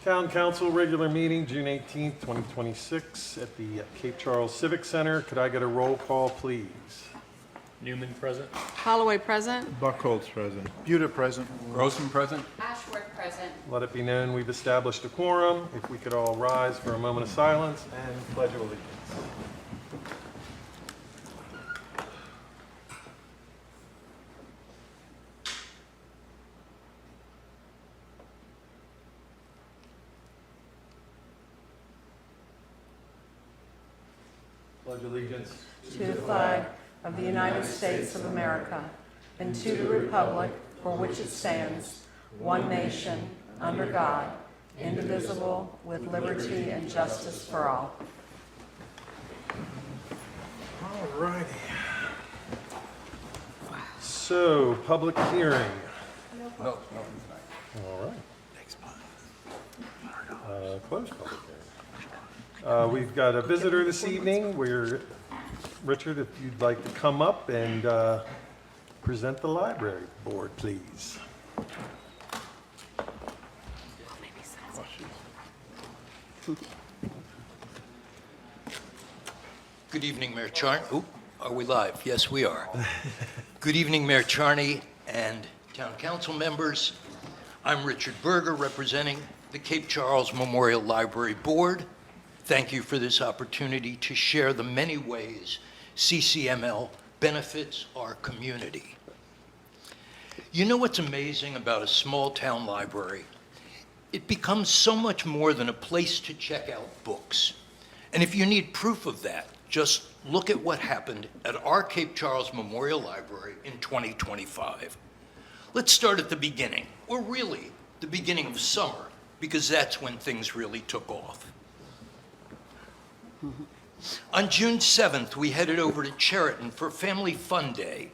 Town Council regular meeting, June 18th, 2026, at the Cape Charles Civic Center. Could I get a roll call, please? Newman present. Holloway present. Buckholz present. Buda present. Grossman present. Ashworth present. Let it be known we've established a quorum. If we could all rise for a moment of silence and pledge of allegiance. Pledge allegiance. To the flag of the United States of America and to the republic for which it stands, one nation, under God, indivisible, with liberty and justice for all. All righty. So, public hearing. No. All right. Close public hearing. We've got a visitor this evening. Richard, if you'd like to come up and present the library board, please. Good evening, Mayor Charney. Oop, are we live? Yes, we are. Good evening, Mayor Charney and Town Council members. I'm Richard Berger, representing the Cape Charles Memorial Library Board. Thank you for this opportunity to share the many ways CCML benefits our community. You know what's amazing about a small town library? It becomes so much more than a place to check out books. And if you need proof of that, just look at what happened at our Cape Charles Memorial Library in 2025. Let's start at the beginning, or really the beginning of summer, because that's when things really took off. On June 7th, we headed over to Cheriton for Family Fun Day.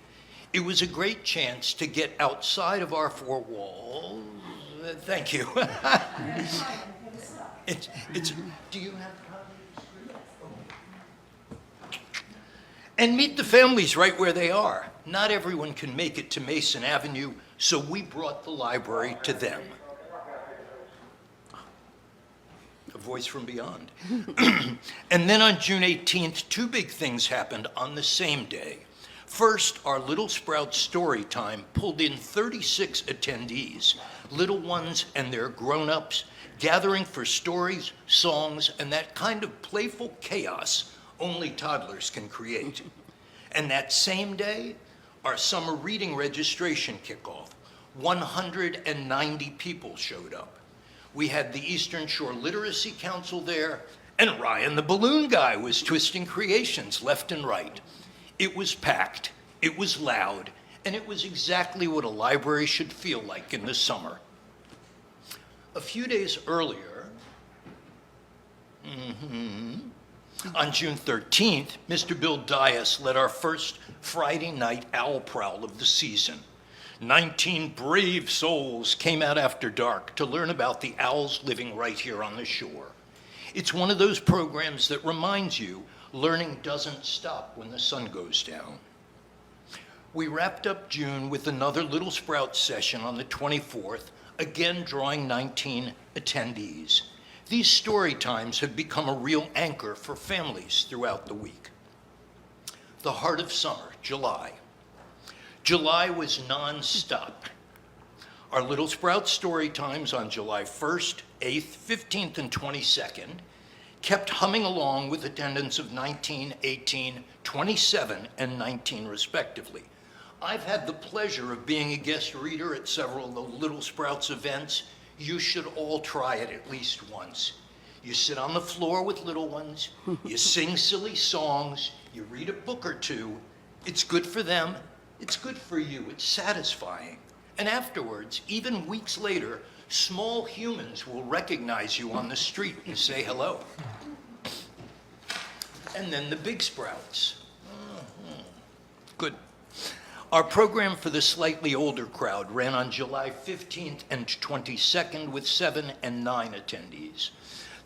It was a great chance to get outside of our four walls. Thank you. Do you have and meet the families right where they are. Not everyone can make it to Mason Avenue, so we brought the library to them. A voice from beyond. And then on June 18th, two big things happened on the same day. First, our Little Sprout Story Time pulled in 36 attendees, little ones and their grown-ups, gathering for stories, songs, and that kind of playful chaos only toddlers can create. And that same day, our summer reading registration kickoff. 190 people showed up. We had the Eastern Shore Literacy Council there, and Ryan the Balloon Guy was twisting creations left and right. It was packed, it was loud, and it was exactly what a library should feel like in the summer. A few days earlier, on June 13th, Mr. Bill Dias led our first Friday night owl prowl of the season. 19 brave souls came out after dark to learn about the owls living right here on the shore. It's one of those programs that reminds you learning doesn't stop when the sun goes down. We wrapped up June with another Little Sprout session on the 24th, again drawing 19 attendees. These story times have become a real anchor for families throughout the week. The heart of summer, July. July was nonstop. Our Little Sprout story times on July 1st, 8th, 15th, and 22nd kept humming along with attendance of 19, 18, 27, and 19 respectively. I've had the pleasure of being a guest reader at several of the Little Sprouts events. You should all try it at least once. You sit on the floor with little ones, you sing silly songs, you read a book or two. It's good for them, it's good for you, it's satisfying. And afterwards, even weeks later, small humans will recognize you on the street and say hello. And then the big sprouts. Good. Our program for the slightly older crowd ran on July 15th and 22nd with 7 and 9 attendees.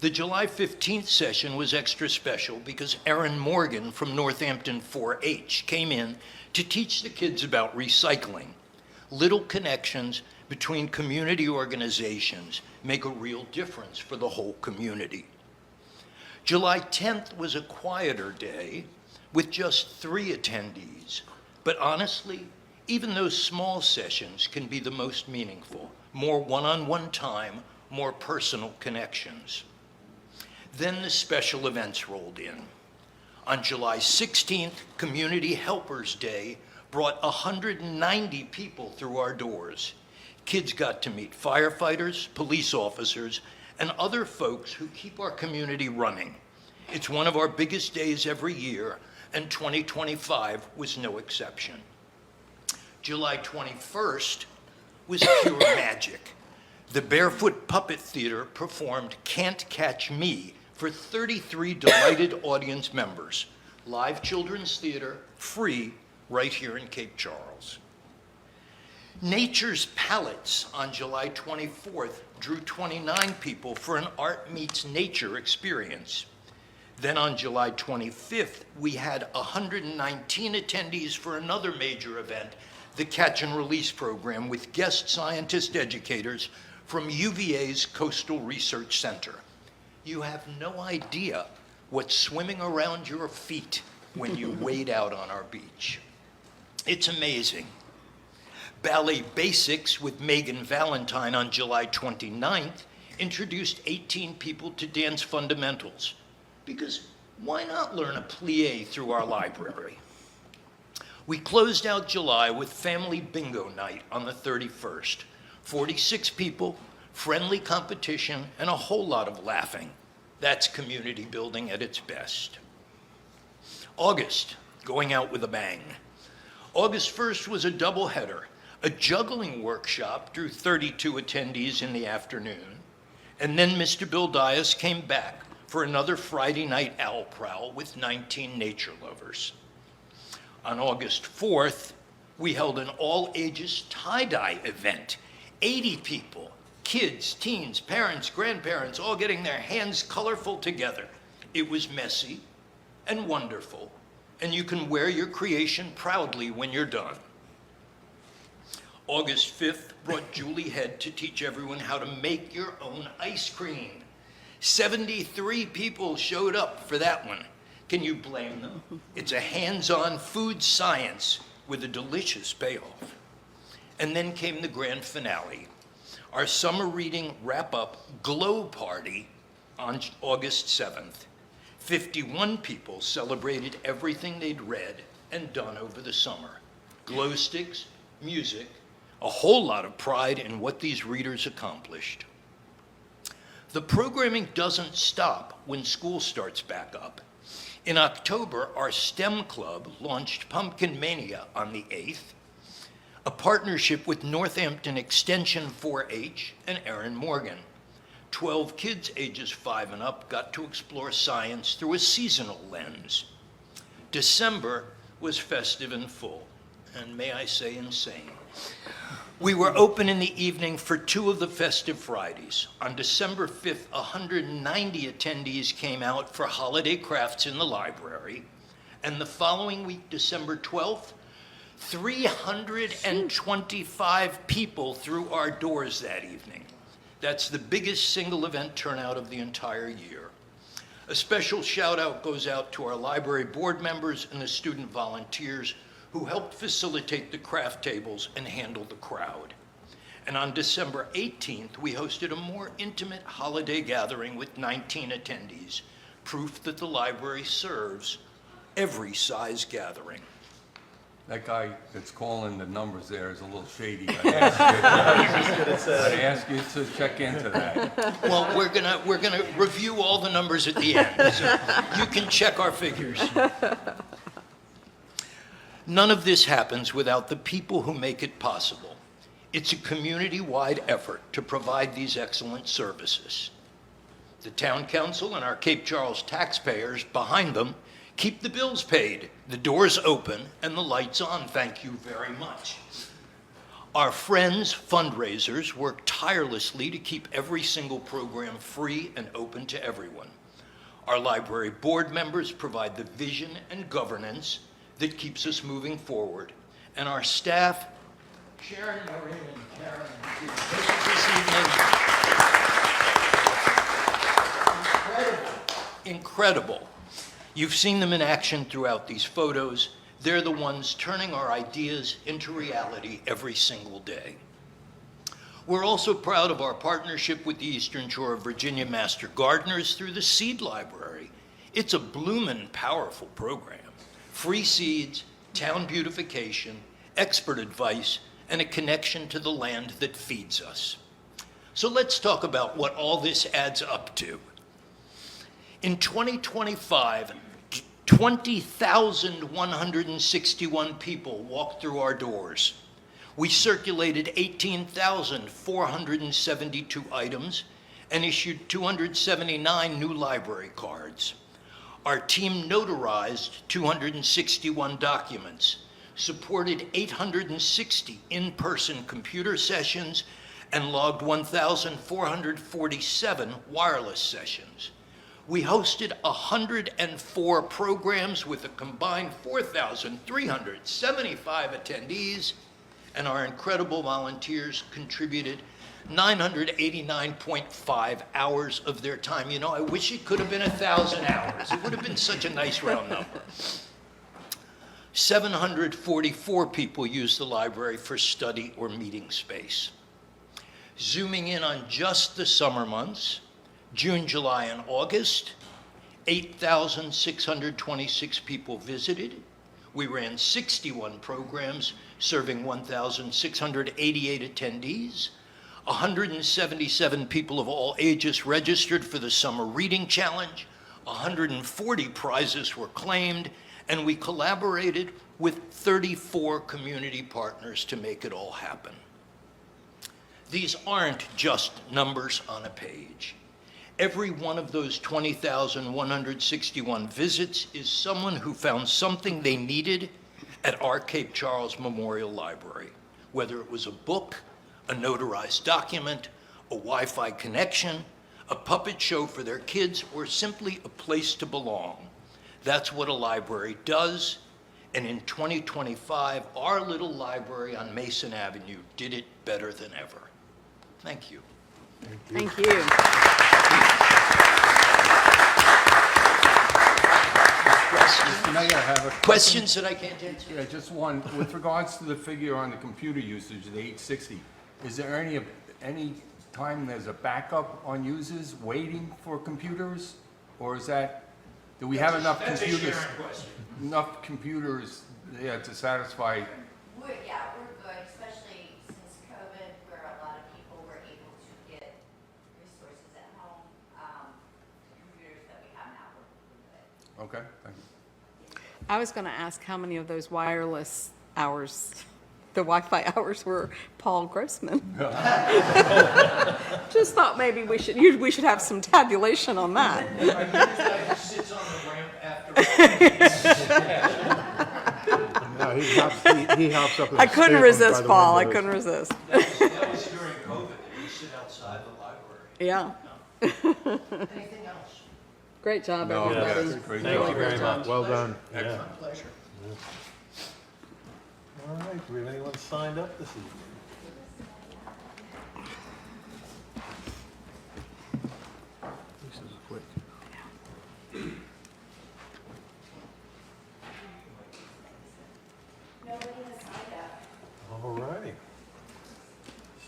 The July 15th session was extra special because Erin Morgan from Northampton 4-H came in to teach the kids about recycling, little connections between community organizations make a real difference for the whole community. July 10th was a quieter day with just 3 attendees, but honestly, even those small sessions can be the most meaningful. More one-on-one time, more personal connections. Then the special events rolled in. On July 16th, Community Helpers Day brought 190 people through our doors. Kids got to meet firefighters, police officers, and other folks who keep our community running. It's one of our biggest days every year, and 2025 was no exception. July 21st was pure magic. The Barefoot Puppet Theater performed Can't Catch Me for 33 delighted audience members. Live children's theater, free, right here in Cape Charles. Nature's Palettes on July 24th drew 29 people for an Art Meets Nature experience. Then on July 25th, we had 119 attendees for another major event, the Catch and Release Program, with guest scientist educators from UVA's Coastal Research Center. You have no idea what's swimming around your feet when you wade out on our beach. It's amazing. Ballet Basics with Megan Valentine on July 29th introduced 18 people to dance fundamentals. Because why not learn a plie through our library? We closed out July with Family Bingo Night on the 31st. 46 people, friendly competition, and a whole lot of laughing. That's community building at its best. August, going out with a bang. August 1st was a doubleheader. A juggling workshop drew 32 attendees in the afternoon. And then Mr. Bill Dias came back for another Friday night owl prowl with 19 nature lovers. On August 4th, we held an all-ages tie-dye event. 80 people, kids, teens, parents, grandparents, all getting their hands colorful together. It was messy and wonderful, and you can wear your creation proudly when you're done. August 5th brought Julie Head to teach everyone how to make your own ice cream. 73 people showed up for that one. Can you blame them? It's a hands-on food science with a delicious payoff. And then came the grand finale, our summer reading wrap-up glow party on August 7th. 51 people celebrated everything they'd read and done over the summer. Glow sticks, music, a whole lot of pride in what these readers accomplished. The programming doesn't stop when school starts back up. In October, our STEM club launched Pumpkin Mania on the 8th, a partnership with Northampton Extension 4-H and Erin Morgan. 12 kids ages 5 and up got to explore science through a seasonal lens. December was festive and full, and may I say insane. We were open in the evening for 2 of the festive Fridays. On December 5th, 190 attendees came out for holiday crafts in the library. And the following week, December 12th, 325 people through our doors that evening. That's the biggest single event turnout of the entire year. A special shout out goes out to our library board members and the student volunteers who helped facilitate the craft tables and handle the crowd. And on December 18th, we hosted a more intimate holiday gathering with 19 attendees, proof that the library serves every size gathering. That guy that's calling the numbers there is a little shady. I'd ask you to check into that. Well, we're gonna review all the numbers at the end, so you can check our figures. None of this happens without the people who make it possible. It's a community-wide effort to provide these excellent services. The Town Council and our Cape Charles taxpayers behind them keep the bills paid, the doors open, and the lights on. Thank you very much. Our friends fundraisers work tirelessly to keep every single program free and open to everyone. Our library board members provide the vision and governance that keeps us moving forward. And our staff Sharon, Maureen, and Karen, who visit this evening. Incredible. You've seen them in action throughout these photos. They're the ones turning our ideas into reality every single day. We're also proud of our partnership with the Eastern Shore of Virginia Master Gardeners through the Seed Library. It's a bloomin' powerful program. Free seeds, town beautification, expert advice, and a connection to the land that feeds us. So let's talk about what all this adds up to. In 2025, 20,161 people walked through our doors. We circulated 18,472 items and issued 279 new library cards. Our team notarized 261 documents, supported 860 in-person computer sessions, and logged 1,447 wireless sessions. We hosted 104 programs with a combined 4,375 attendees, and our incredible volunteers contributed 989.5 hours of their time. You know, I wish it could have been 1,000 hours. It would have been such a nice round number. 744 people used the library for study or meeting space. Zooming in on just the summer months, June, July, and August, 8,626 people visited. We ran 61 programs serving 1,688 attendees. 177 people of all ages registered for the Summer Reading Challenge. 140 prizes were claimed, and we collaborated with 34 community partners to make it all happen. These aren't just numbers on a page. Every one of those 20,161 visits is someone who found something they needed at our Cape Charles Memorial Library, whether it was a book, a notarized document, a Wi-Fi connection, a puppet show for their kids, or simply a place to belong. That's what a library does, and in 2025, our little library on Mason Avenue did it better than ever. Thank you. Thank you. Mayor, I have a Questions that I can't answer? Yeah, just one. With regards to the figure on the computer usage, the 860, is there any time there's a backup on users waiting for computers? Or is that, do we have enough computers? Enough computers, yeah, to satisfy? Yeah, we're good, especially since COVID, where a lot of people were able to get resources at home. The computers that we have now, we're good. Okay, thank you. I was going to ask how many of those wireless hours, the Wi-Fi hours, were Paul Grossman. Just thought maybe we should have some tabulation on that. Our news guy just sits on the ramp after. No, he hops up. I couldn't resist, Paul. I couldn't resist. That was during COVID. We sit outside the library. Yeah. Anything else? Great job, No, everybody. yes, great Thank job. you very much. Well done. Yeah. Pleasure. All right, do we have anyone signed up this evening? This is quick. Nobody has signed up. All righty.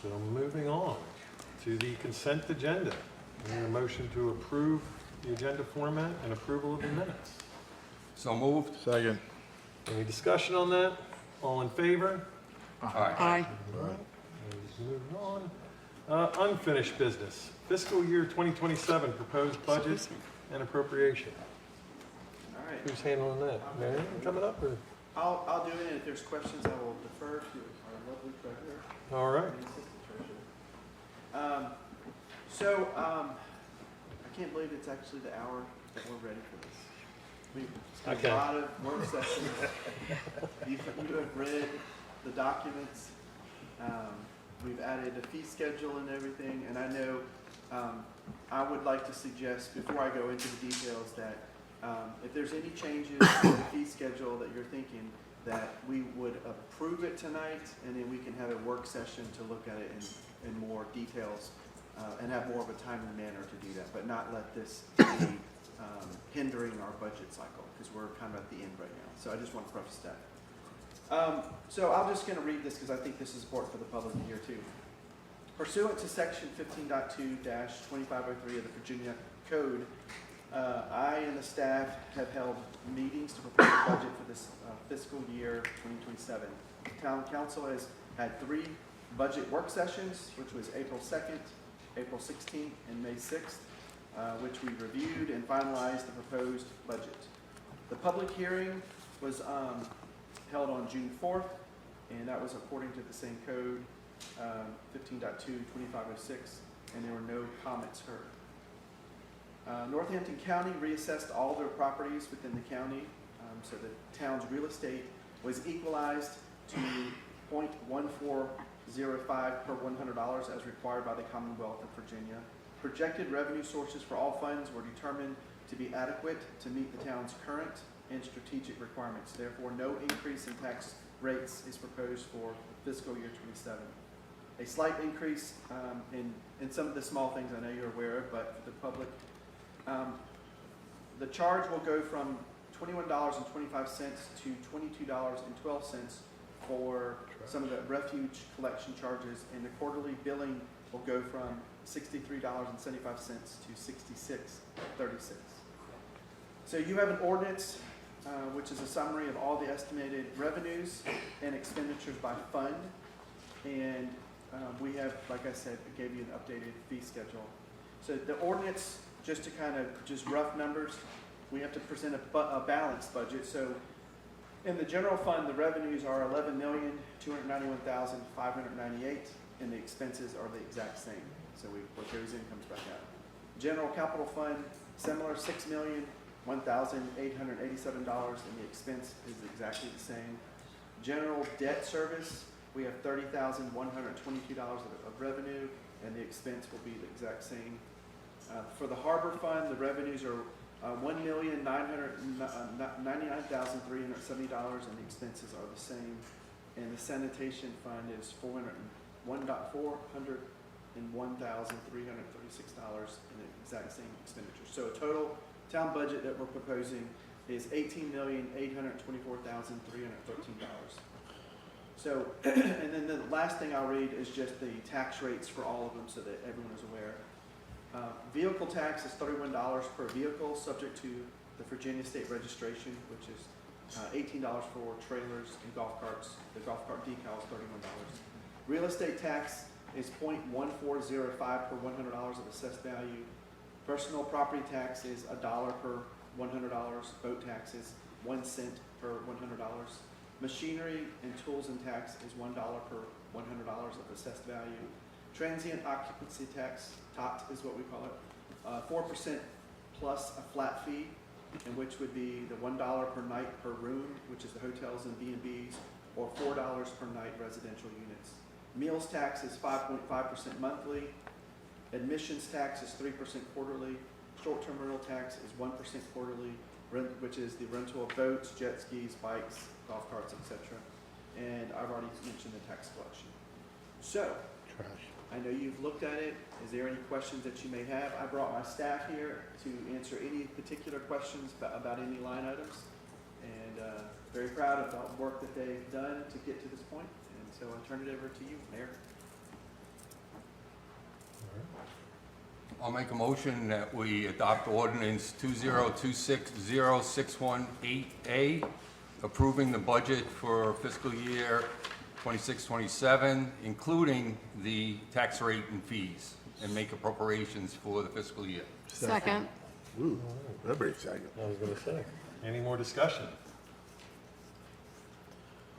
So moving on to the consent agenda. I need a motion to approve the agenda format and approval of the minutes. So moved? Second. Any discussion on that? All in favor? Aye. Aye. All right, moving on. Unfinished business, fiscal year 2027 proposed budget and appropriation. All right, Who's handling that? Marion coming up or? I'll do it, and if there's questions, I will defer to our lovely treasurer All right. and assistant treasurer. I can't believe it's actually the hour that we're ready for this. We've spent Okay. a lot of work sessions. You have read the documents. We've added a fee schedule and everything, and I know I would like to suggest, before I go into the details, that If there's any changes to the fee schedule that you're thinking, that we would approve it tonight, and then we can have a work session to look at it in more details, and have more of a timely manner to do that, but not let this be hindering our budget cycle, because we're kind of at the end right now. So I just want to preface that. So I'm just going to read this because I think this is important for the public to hear too. Pursuant to section 15.2-2503 of the Virginia Code, I and the staff have held meetings to prepare the budget for this fiscal year 2027. Town Council has had 3 budget work sessions, which was April 2nd, April 16th, and May 6th, which we reviewed and finalized the proposed budget. The public hearing was held on June 4th, and that was according to the same code, 15.2-2506, and there were no comments heard. Northampton County reassessed all their properties within the county, so the town's real estate was equalized to 0.1405 per $100 as required by the Commonwealth of Virginia. Projected revenue sources for all funds were determined to be adequate to meet the town's current and strategic requirements. Therefore, no increase in tax rates is proposed for fiscal year 27. A slight increase in some of the small things I know you're aware of, but for the public, the charge will go from $21.25 to $22.12 for some of the refuge collection charges, and the quarterly billing will go from $63.75 to $66.36. So you have an ordinance, which is a summary of all the estimated revenues and expenditures by fund, and we have, like I said, I gave you an updated fee schedule. So the ordinance, just to kind of just rough numbers, we have to present a balanced budget. So in the general fund, the revenues are $11,291,598, and the expenses are the exact same. So we work those incomes back out. General capital fund, similar, $6,001,887, and the expense is exactly the same. General debt service, we have $30,122 of revenue, and the expense will be the exact same. For the harbor fund, the revenues are $1,999,370, and the expenses are the same. And the sanitation fund is $401,336, and the exact same expenditure. So a total town budget that we're proposing is $18,824,313. So, and then the last thing I'll read is just the tax rates for all of them so that everyone is aware. Vehicle tax is $31 per vehicle, subject to the Virginia state registration, which is $18 for trailers and golf carts. The golf cart decal is $31. Real estate tax is $0.1405 per $100 of assessed value. Personal property tax is $1 per $100. Boat tax is 1 cent per $100. Machinery and tools and tax is $1 per $100 of assessed value. Transient occupancy tax, TOT is what we call it, 4% plus a flat fee, and which would be the $1 per night per room, which is the hotels and B&Bs, or $4 per night residential units. Meals tax is 5.5% monthly. Admissions tax is 3% quarterly. Short-term rental tax is 1% quarterly, which is the rental of boats, jet skis, bikes, golf carts, etc. And I've already mentioned the tax collection. So, I know you've looked at it. Is there any questions that you may have? I brought my staff here to answer any particular questions about any line items. And very proud of the work that they've done to get to this point. And so I'll turn it over to you, Mayor. I'll make a motion that we adopt ordinance 20260618A, approving the budget for fiscal year 26-27, including the tax rate and fees, and make appropriations for the fiscal year. Second. Ooh, that'd be exciting. I was gonna say. Any more discussion?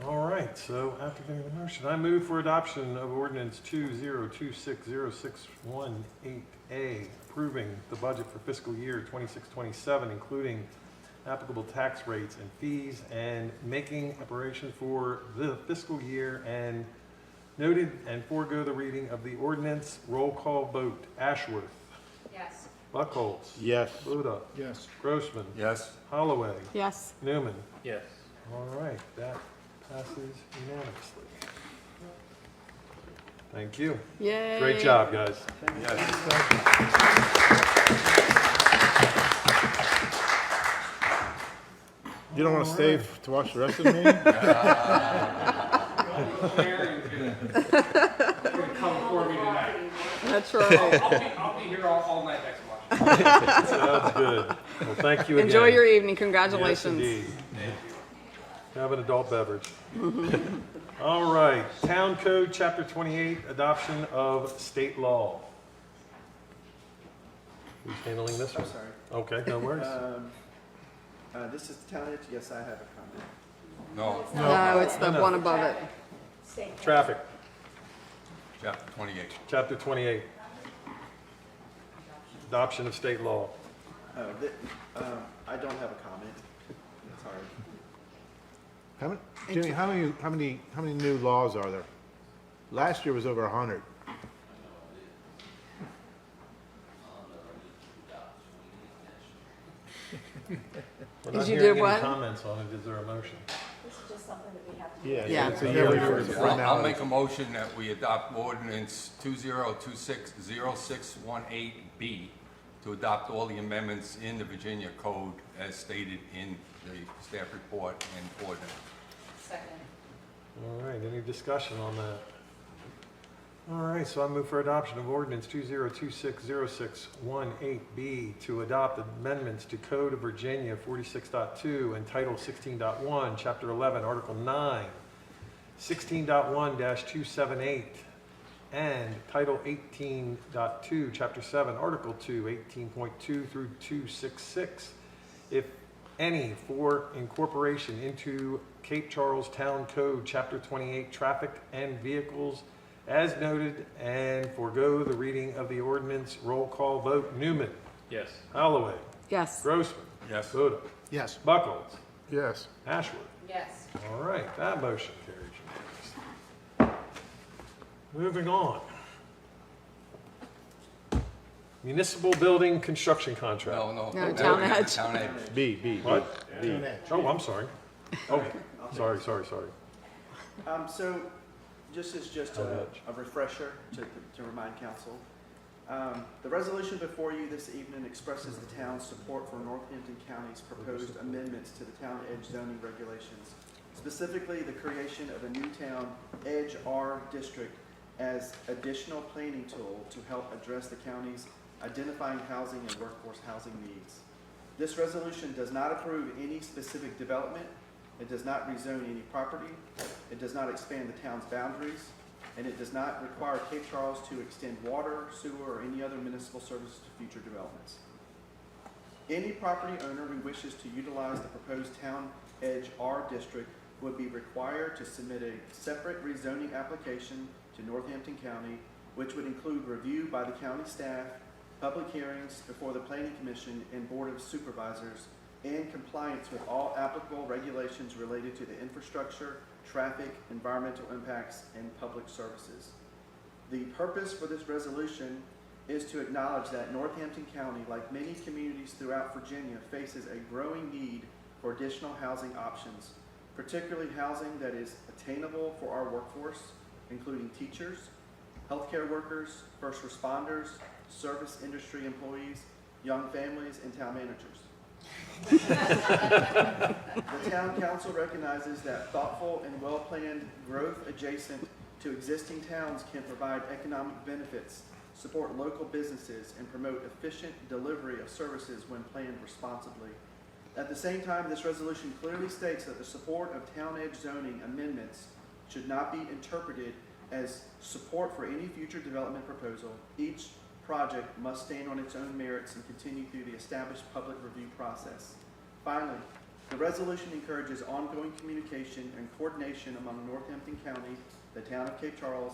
All right, so after getting the motion, I move for adoption of ordinance 20260618A, approving the budget for fiscal year 26-27, including applicable tax rates and fees, and making preparation for the fiscal year, and noted and forego the reading of the ordinance. Roll call vote. Ashworth. Yes. Buckholz. Yes. Buda. Yes. Grossman. Yes? Holloway. Yes. Newman. Yes. All right, that passes unanimously. Thank you. Yay. Great job, guys. Yes. You don't want to stay to watch the rest of the meeting? Come for me tonight. That's right. I'll be here all night next month. Sounds good. Well, thank you again. Enjoy your evening. Yes, Congratulations. indeed. Have an adult beverage. All right, Town Code, Chapter 28, adoption of state law. Who's handling this I'm one? sorry. Okay, no worries. This is the town edge. Yes, I have a comment. No. No, it's the No. one above it. Traffic, Chapter 28. Chapter 28. Adoption of state law. I don't have a comment. Sorry. Jimmy, how many new laws are there? Last year was over 100. We're Did not you do hearing any what? comments on it. Is there a motion? Yeah. It's a yearly I'll make a motion that we adopt ordinance 2026-0618B to adopt all the amendments in the Virginia Code as stated in the staff report and ordinance. All right, any discussion on that? All right, so I move for adoption of ordinance 2026-0618B to adopt amendments to Code of Virginia 46.2 and Title 16.1, Chapter 11, Article 9, 16.1-278, and Title 18.2, Chapter 7, Article 2, 18.2 through 266, if any, for incorporation into Cape Charles Town Code, Chapter 28, Traffic and Vehicles, as noted, and forego the reading of the ordinance. Roll call vote. Newman. Yes. Holloway. Yes. Grossman. Yes. Buda. Yes. Buckholz. Yes. Ashworth. Yes. All right, that motion carries unanimously. Moving on. Municipal building construction contract. No. No, Town Edge. Town Edge. B. What? Oh, I'm sorry. Oh, sorry. So, just a refresher to remind council. The resolution before you this evening expresses the town's support for Northampton County's proposed amendments to the Town Edge zoning regulations, specifically the creation of a new Town Edge R district as additional planning tool to help address the county's identifying housing and workforce housing needs. This resolution does not approve any specific development. It does not rezone any property. It does not expand the town's boundaries. And it does not require Cape Charles to extend water, sewer, or any other municipal services to future developments. Any property owner who wishes to utilize the proposed Town Edge R district would be required to submit a separate rezoning application to Northampton County, which would include review by the county staff, public hearings before the Planning Commission and Board of Supervisors, and compliance with all applicable regulations related to the infrastructure, traffic, environmental impacts, and public services. The purpose for this resolution is to acknowledge that Northampton County, like many communities throughout Virginia, faces a growing need for additional housing options, particularly housing that is attainable for our workforce, including teachers, healthcare workers, first responders, service industry employees, young families, and town managers. The town council recognizes that thoughtful and well-planned growth adjacent to existing towns can provide economic benefits, support local businesses, and promote efficient delivery of services when planned responsibly. At the same time, this resolution clearly states that the support of Town Edge zoning amendments should not be interpreted as support for any future development proposal. Each project must stand on its own merits and continue through the established public review process. Finally, the resolution encourages ongoing communication and coordination among Northampton County, the town of Cape Charles,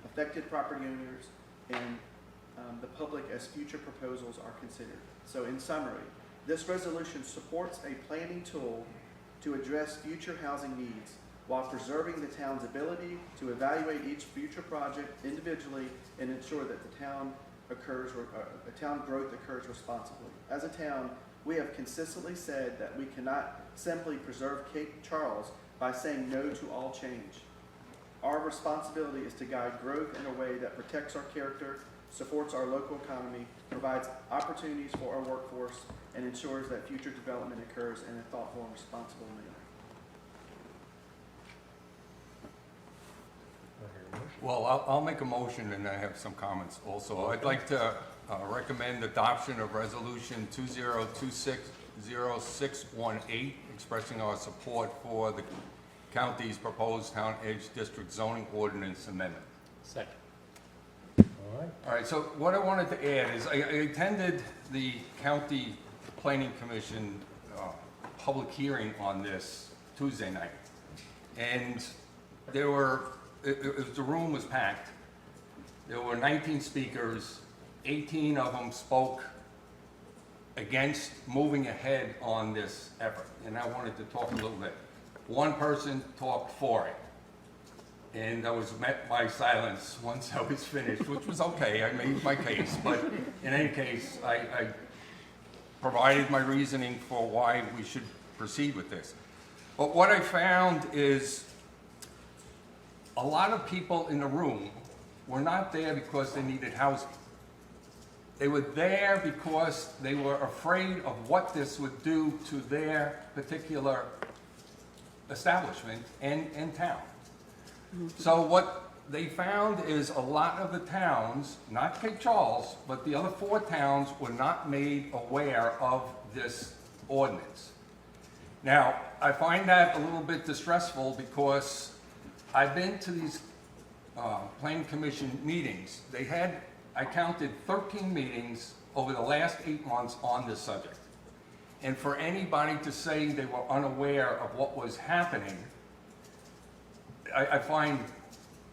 affected property owners, and the public as future proposals are considered. So in summary, this resolution supports a planning tool to address future housing needs while preserving the town's ability to evaluate each future project individually and ensure that the town growth occurs responsibly. As a town, we have consistently said that we cannot simply preserve Cape Charles by saying no to all change. Our responsibility is to guide growth in a way that protects our character, supports our local economy, provides opportunities for our workforce, and ensures that future development occurs in a thoughtful and responsible manner. Well, I'll make a motion and I have some comments also. I'd like to recommend adoption of Resolution 2026-0618, expressing our support for the county's proposed Town Edge District zoning ordinance amendment. Second. All right. All right, so what I wanted to add is I attended the County Planning Commission public hearing on this Tuesday night. And the room was packed. There were 19 speakers, 18 of them spoke against moving ahead on this effort. And I wanted to talk a little bit. One person talked for it. And I was met by silence once I was finished, which was okay. I made my case. But in any case, I provided my reasoning for why we should proceed with this. But what I found is a lot of people in the room were not there because they needed housing. They were there because they were afraid of what this would do to their particular establishment and town. So what they found is a lot of the towns, not Cape Charles, but the other 4 towns were not made aware of this ordinance. Now, I find that a little bit distressful because I've been to these planning commission meetings. I counted 13 meetings over the last 8 months on this subject. And for anybody to say they were unaware of what was happening, I find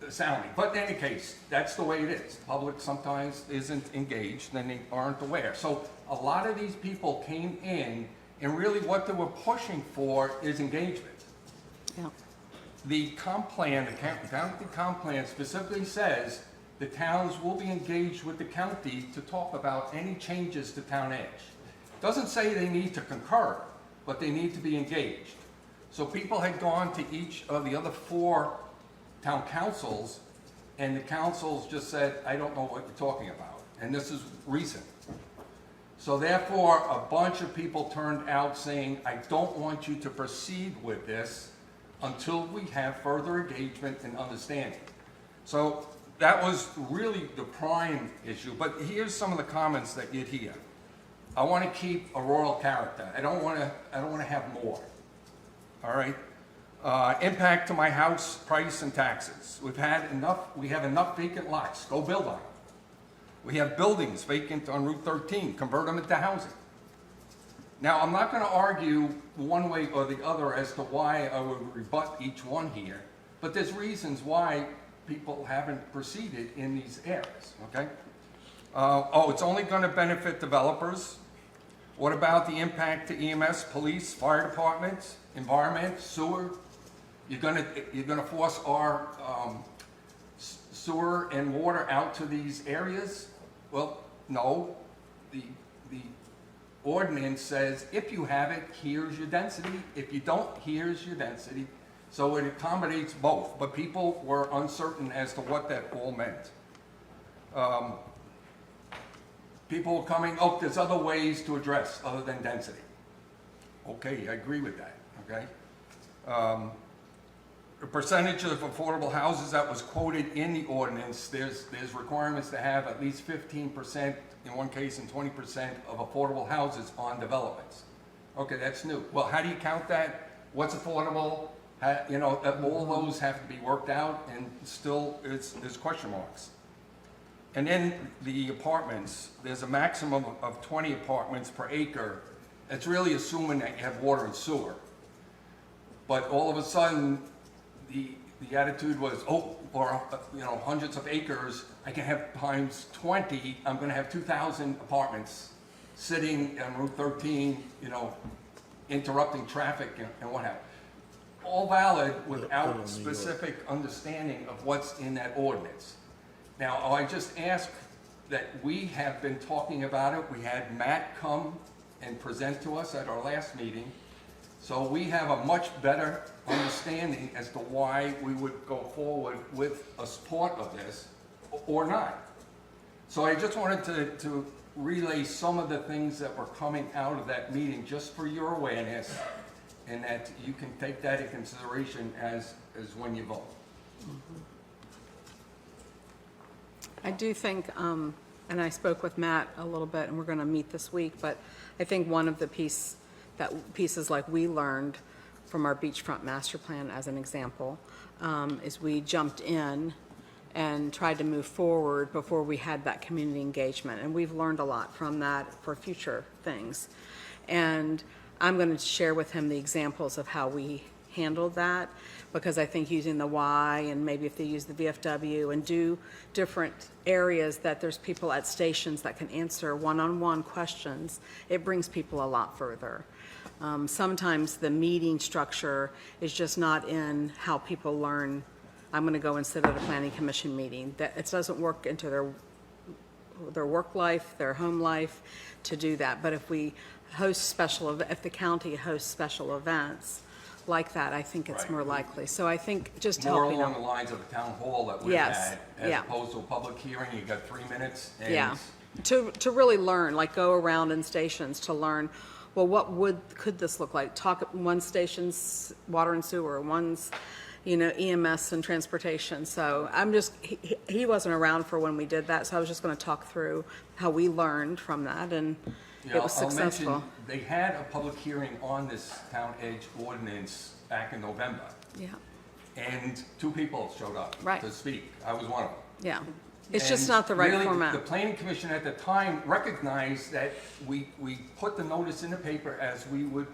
sounding. But in any case, that's the way it is. Public sometimes isn't engaged and they aren't aware. So a lot of these people came in and really what they were pushing for is engagement. Yeah. The comp plan, the county comp plan specifically says the towns will be engaged with the county to talk about any changes to Town Edge. Doesn't say they need to concur, but they need to be engaged. So people had gone to each of the other 4 town councils, and the councils just said, I don't know what you're talking about. And this is recent. So therefore, a bunch of people turned out saying, I don't want you to proceed with this until we have further engagement and understanding. So that was really the prime issue. But here's some of the comments that you'd hear. I want to keep a rural character. I don't want to have more. All right. Impact to my house, price, and taxes. We have enough vacant lots. Go build on them. We have buildings vacant on Route 13. Convert them into housing. Now, I'm not going to argue one way or the other as to why I would rebut each one here, but there's reasons why people haven't proceeded in these areas, okay? It's only going to benefit developers. What about the impact to EMS, police, fire departments, environment, sewer? You're gonna force our sewer and water out to these areas? Well, no. The ordinance says if you have it, here's your density. If you don't, here's your density. So it accommodates both, but people were uncertain as to what that all meant. People were coming, there's other ways to address other than density. Okay, I agree with that, okay? The percentage of affordable houses that was quoted in the ordinance, there's requirements to have at least 15%, in one case, and 20% of affordable houses on developments. Okay, that's new. Well, how do you count that? What's affordable? All those have to be worked out, and still there's question marks. And then the apartments, there's a maximum of 20 apartments per acre. It's really assuming that you have water and sewer. But all of a sudden, the attitude was, for hundreds of acres, I can have times 20, I'm gonna have 2,000 apartments sitting on Route 13, interrupting traffic and what have you. All valid without specific understanding of what's in that ordinance. Now, I just ask that we have been talking about it. We had Matt come and present to us at our last meeting. So we have a much better understanding as to why we would go forward with a support of this or not. So I just wanted to relay some of the things that were coming out of that meeting, just for your awareness, and that you can take that into consideration as when you vote. I do think, and I spoke with Matt a little bit, and we're going to meet this week, but I think one of the pieces like we learned from our beachfront master plan, as an example, is we jumped in and tried to move forward before we had that community engagement. And we've learned a lot from that for future things. And I'm going to share with him the examples of how we handled that, because I think using the Y, and maybe if they use the VFW and do different areas that there's people at stations that can answer one-on-one questions, it brings people a lot further. Sometimes the meeting structure is just not in how people learn. I'm going to go and sit at a planning commission meeting. That it doesn't work into their work life, their home life to do that. But if we host if the county hosts special events like that, I think it's Right. more likely. So I think just More helping along them. the lines of a town hall that we've Yes, had, as yeah. opposed to a public hearing, you got 3 minutes. And Yeah, to really learn, like go around in stations to learn, well, could this look like? Talk, one station's water and sewer, one's, EMS and transportation. So he wasn't around for when we did that, so I was just going to talk through how we learned from that, and Yeah, it was I'll mention, successful. they had a public hearing on this town edge ordinance back in November, Yeah, and 2 people showed up Right. to speak. I was one of them. yeah. It's just And not the right really, format. The planning commission at the time recognized that we put the notice in the paper as we would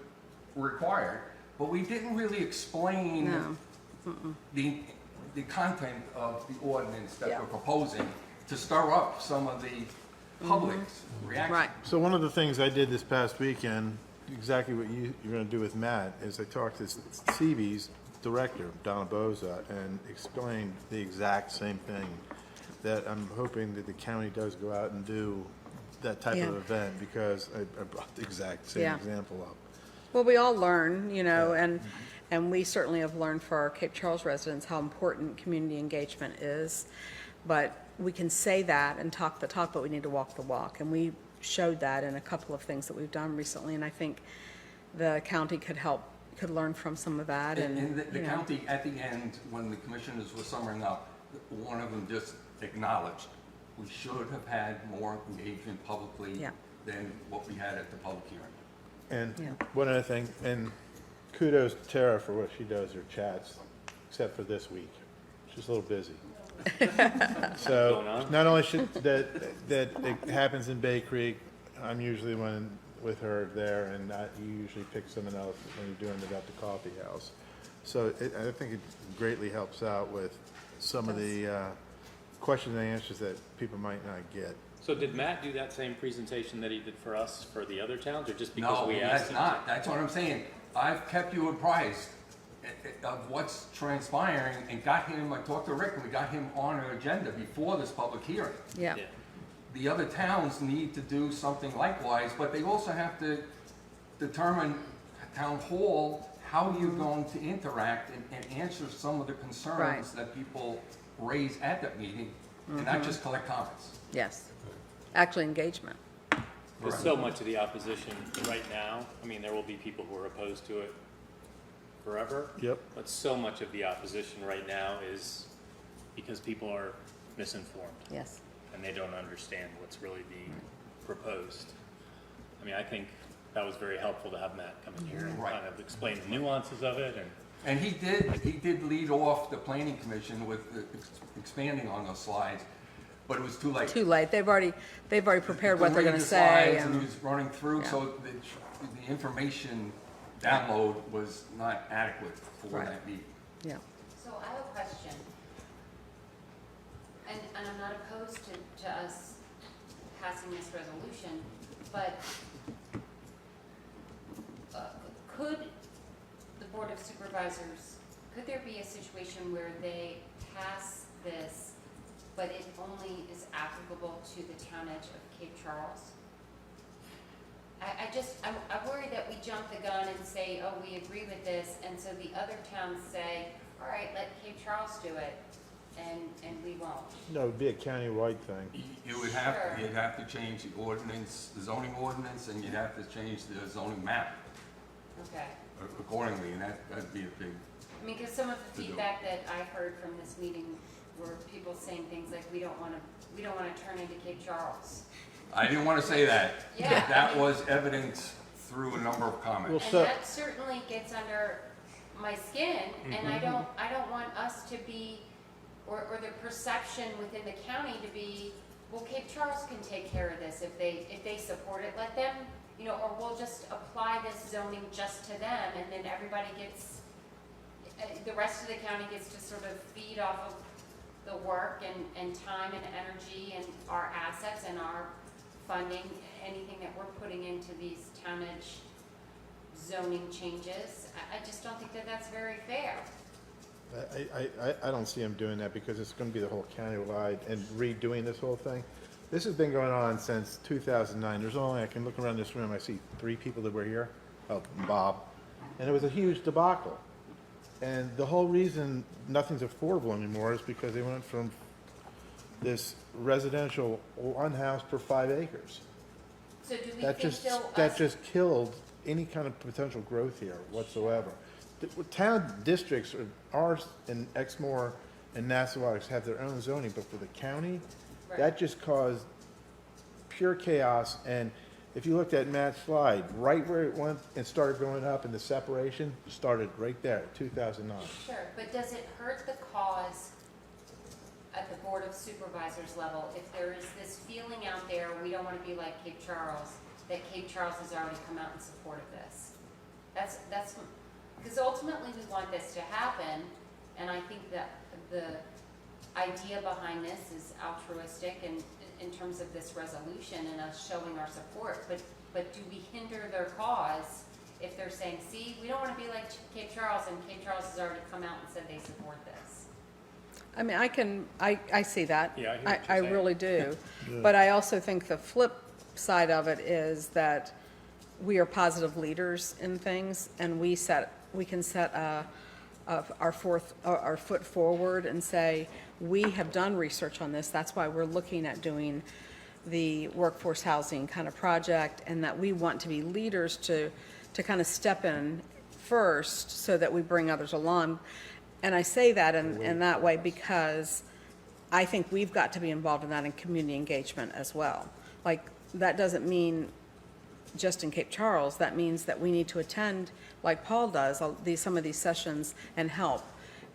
require, but we didn't really explain No. the content of the ordinance that Yeah. we're proposing to stir up some of the public's reaction. Right, So one of the things I did this past weekend, exactly what you're gonna do with Matt, is I talked to CB's director, Donna Boza, and explained the exact same thing, that I'm hoping that the county does go out and do that type of Yeah. event, because I brought the exact same Yeah. example up. well, we all learn, and we certainly have learned for our Cape Charles residents how important community engagement is. But we can say that and talk the talk, but we need to walk the walk. And we showed that in a couple of things that we've done recently, and I think the county could learn from some of that. And the you know. county, at the end, when the commissioners were summing up, one of them just acknowledged, we should have had more engagement publicly Yeah. than what we had at the public hearing. And Yeah. one other thing, and kudos to Tara for what she does, her chats, except for this week. She's a little busy. So, not only that it happens in Bay Creek, I'm usually one with her there, and you usually pick someone else when you're doing it at the coffee house. So I think it greatly helps out with some of the questions and answers that people might not get. So did Matt do that same presentation that he did for us for the other towns, or just because No, we that's asked him? not. That's what I'm saying. I've kept you apprised of what's transpiring and got him, I talked to Rick, and we got him on our agenda before this public hearing. Yeah, Yeah. The other towns need to do something likewise, but they also have to determine, town hall, how you're going to interact and answer some of the concerns Right. that people raise at that meeting, and not just collect comments. yes. Actually, engagement. There's so much of the opposition right now. I mean, there will be people who are opposed to it forever. Yep. But so much of the opposition right now is because people are misinformed Yes. and they don't understand what's really being proposed. I mean, I think that was very helpful to have Matt come in here and Right. kind of explain the nuances of it, and And he did lead off the planning commission with expanding on those slides, but it was too late. Too late. They've already prepared what they're Read going to the say. slides, and he And, was running through, Yeah. so the information download was not adequate for Right. that meeting. yeah. So I have a question. And I'm not opposed to us passing this resolution, but could the Board of Supervisors, could there be a situation where they pass this but it only is applicable to the townage of Cape Charles? I'm worried that we jump the gun and say, oh, we agree with this, and so the other towns say, all right, let Cape Charles do it, and we won't. No, it'd be a countywide thing. You would have, Sure. you'd have to change the ordinance, the zoning ordinance, and you'd have to change the zoning map Okay. accordingly, and that'd be a big, I mean, because some of the To do. feedback that I heard from this meeting were people saying things like, we don't wanna turn into Cape Charles. I didn't want to say that. Yeah. That was evident through a number of Well, comments. so- And that certainly gets under my skin, and I don't want us to be, or the perception within the county to be, well, Cape Charles can take care of this if they support it, let them, you know, or we'll just apply this zoning just to them, and then everybody gets, the rest of the county gets to sort of feed off of the work and time and energy and our assets and our funding, anything that we're putting into these townage zoning changes. I just don't think that that's very fair. I don't see him doing that because it's gonna be the whole countywide and redoing this whole thing. This has been going on since 2009. There's only, I can look around this room, I see 3 people that were here. Oh, Bob. And it was a huge debacle. And the whole reason nothing's affordable anymore is because they went from this residential 1 house per 5 acres. So do we That think just, they'll, that us, just killed any kind of potential growth here whatsoever. The town districts, ours and Exmoor and Nassau have their own zoning, but for the county, Right. that just caused pure chaos. And if you looked at Matt's slide, right where it went and started going up and the separation started right there, 2009. sure, but does it hurt the cause at the Board of Supervisors level if there is this feeling out there, we don't want to be like Cape Charles, that Cape Charles has already come out in support of this? That's, because ultimately we want this to happen, and I think that the idea behind this is altruistic and in terms of this resolution and us showing our support, but do we hinder their cause if they're saying, see, we don't want to be like Cape Charles, and Cape Charles has already come out and said they support this? I mean, I see that. Yeah, I hear what you're I saying. really do. But I also think the flip side of it is that we are positive leaders in things, and we can set our foot forward and say, we have done research on this, that's why we're looking at doing the workforce housing kind of project, and that we want to be leaders to kind of step in first so that we bring others along. And I say that in that way because I think we've got to be involved in that in community engagement as well. Like, that doesn't mean just in Cape Charles, that means that we need to attend, like Paul does, some of these sessions and help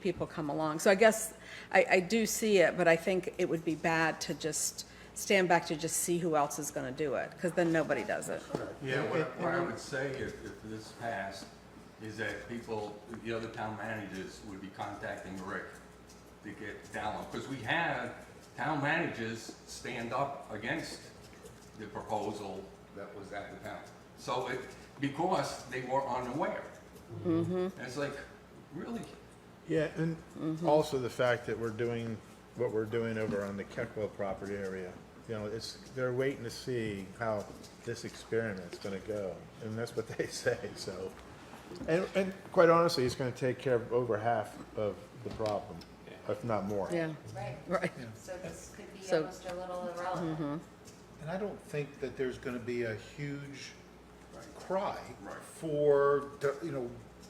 people come along. So I guess I do see it, but I think it would be bad to just stand back to just see who else is gonna do it, because then nobody does it. Yeah, what I would say if this passed is that people, the other town managers would be contacting Rick to get down on, because we had town managers stand up against the proposal that was at the town. So because they were unaware. And it's like, really? Yeah, and also the fact that we're doing what we're doing over on the Keckwell property area. You know, they're waiting to see how this experiment's gonna go, and that's what they say, so. And quite honestly, it's gonna take care of over half of the problem, if not more. Yeah, Right, right. so this could be So- almost a little irrelevant. And I don't think that there's gonna be a huge cry Right. for,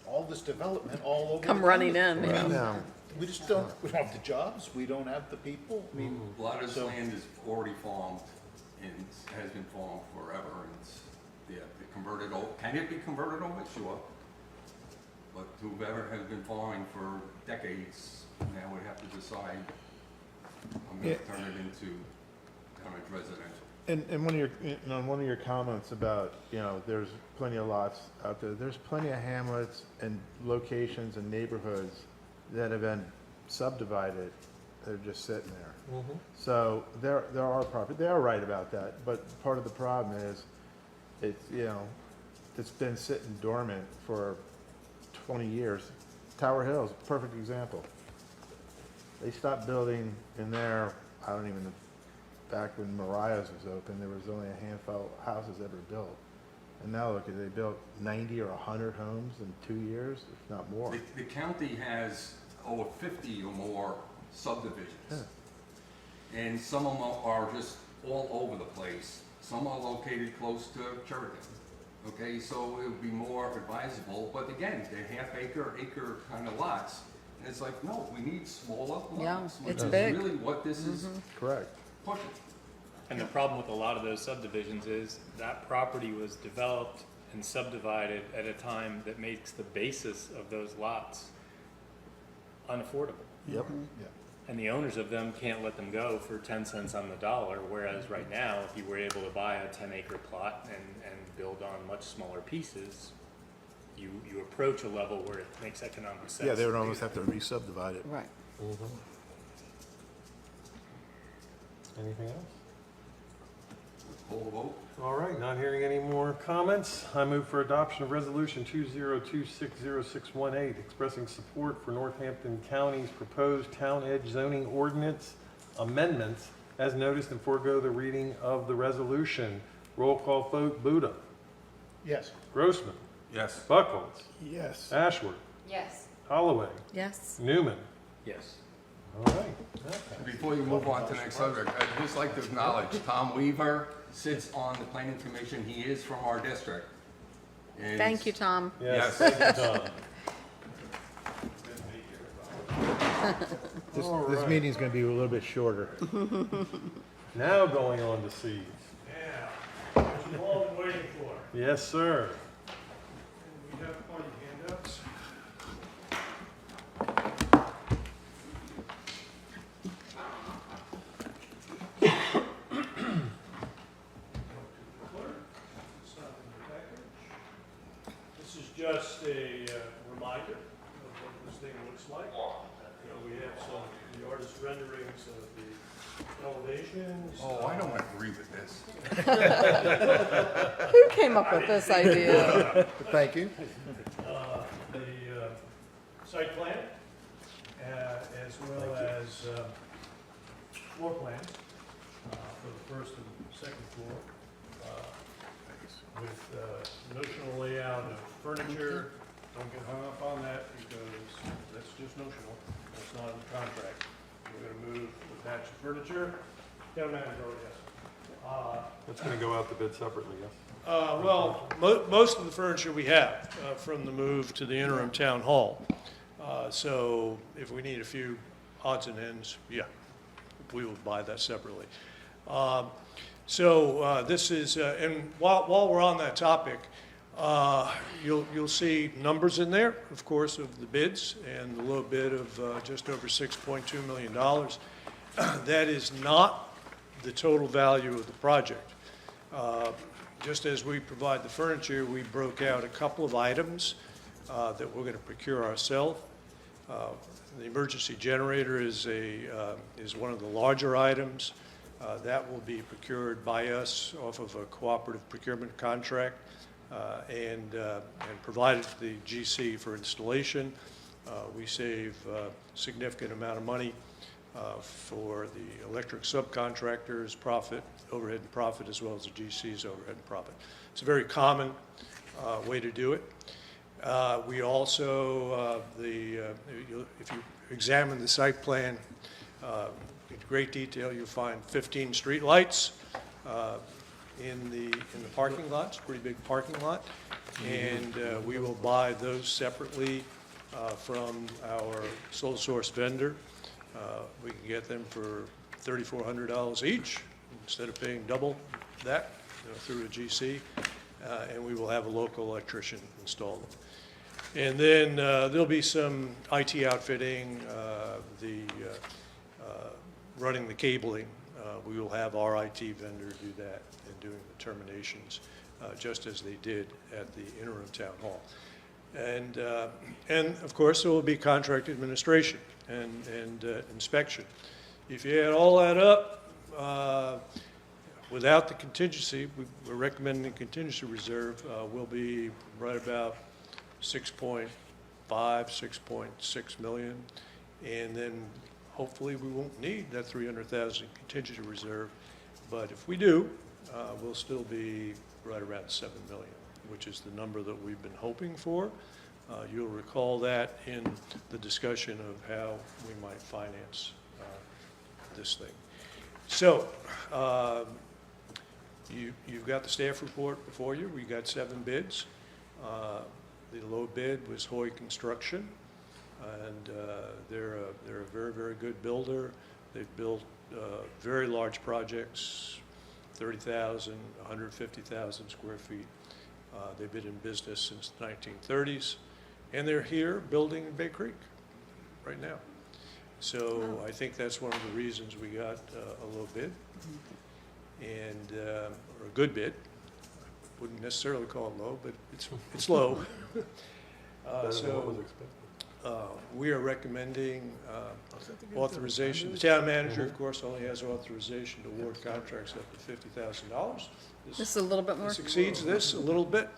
all this development all over. Come the running country. in. No. We just don't, we don't have the jobs, we don't have the people, I mean. A lot of this So- land is already farmed and has been farmed forever, and it's, yeah, converted over. Can it be converted over? Sure. But whoever has been farming for decades now would have to decide, I'm gonna turn it into residential. And one of your comments about, there's plenty of lots out there, there's plenty of hamlets and locations and neighborhoods that have been subdivided, they're just sitting there. So there are property, they are right about that, but part of the problem is, it's been sitting dormant for 20 years. Tower Hill's a perfect example. They stopped building in there, I don't even, back when Mariah's was open, there was only a handful of houses ever built. And now look, they built 90 or 100 homes in 2 years, if not more. The county has over 50 or more subdivisions. Yeah. And some of them are just all over the place. Some are located close to Sheridan. Okay, so it would be more advisable, but again, they're half acre kind of lots. And it's like, no, we need smaller Yeah, lots. it's Which big. is really what this is Correct. pushing. And the problem with a lot of those subdivisions is that property was developed and subdivided at a time that makes the basis of those lots unaffordable. Yep. And the owners of them can't let them go for 10 cents on the dollar, whereas right now, if you were able to buy a 10-acre plot and build on much smaller pieces, you approach a level where it makes economic sense. Yeah, they would almost have to re-subdivide it. Right. Anything else? Call the vote. All right, not hearing any more comments. I move for adoption of Resolution 20260618, expressing support for Northampton County's proposed Town Edge zoning ordinance amendments as noticed, and forego the reading of the resolution. Roll call vote, Buda. Yes. Grossman. Yes. Buckles. Yes. Ashworth. Yes. Holloway. Yes. Newman. Yes. All right. Before you move on to the next subject, I'd just like to acknowledge Tom Weaver sits on the planning commission. He is from our district. And Thank you, Tom. Yes, Yes. thank you, Tom. This All right. meeting's gonna be a little bit shorter. Now going on to C's. Yeah, what you've all been waiting for. Yes, sir. We have all your handouts. This is just a reminder of what this thing looks like. You know, we have some, the artist renderings of the elevations. Oh, I don't agree with this. Who came up with this idea? Thank you. The site plan, as well as floor plans for the first and second floor, with notional layout of furniture. Don't get hung up on that because that's just notional. That's not in the contract. We're gonna move the batch of furniture. Town manager already has. That's going to go out to bid separately, yes? Well, most of the furniture we have from the move to the interim town hall. So if we need a few odds and ends, yeah, we will buy that separately. This is, and while we're on that topic, you'll see numbers in there, of course, of the bids and the low bid of just over $6.2 million. That is not the total value of the project. Just as we provide the furniture, we broke out a couple of items that we're going to procure ourselves. The emergency generator is one of the larger items. That will be procured by us off of a cooperative procurement contract and provided to the GC for installation. We save a significant amount of money for the electric subcontractors' profit, overhead and profit, as well as the GC's overhead and profit. It's a very common way to do it. We also, if you examine the site plan in great detail, you'll find 15 street lights in the parking lot. It's a pretty big parking lot. And we will buy those separately from our sole source vendor. We can get them for $3,400 each instead of paying double that through a GC, and we will have a local electrician install them. And then there'll be some IT outfitting, running the cabling. We will have our IT vendor do that and doing the terminations, just as they did at the interim town hall. And of course, there will be contract administration and inspection. If you add all that up, without the contingency, we're recommending contingency reserve will be right about 6.5, 6.6 million. And then hopefully we won't need that 300,000 contingency reserve, but if we do, we'll still be right around 7 million, which is the number that we've been hoping for. You'll recall that in the discussion of how we might finance this thing. So, you've got the staff report before you. We got 7 bids. The low bid was Hoy Construction, and they're a very, very good builder. They've built very large projects, 30,000, 150,000 square feet. They've been in business since the 1930s, and they're here building in Bay Creek right now. So I think that's one of the reasons we got a low bid, and or a good bid. Wouldn't necessarily call it low, but it's low. We are recommending authorization. The town manager, of course, only has authorization to award contracts up to $50,000. This is a little bit more. This exceeds this a little bit.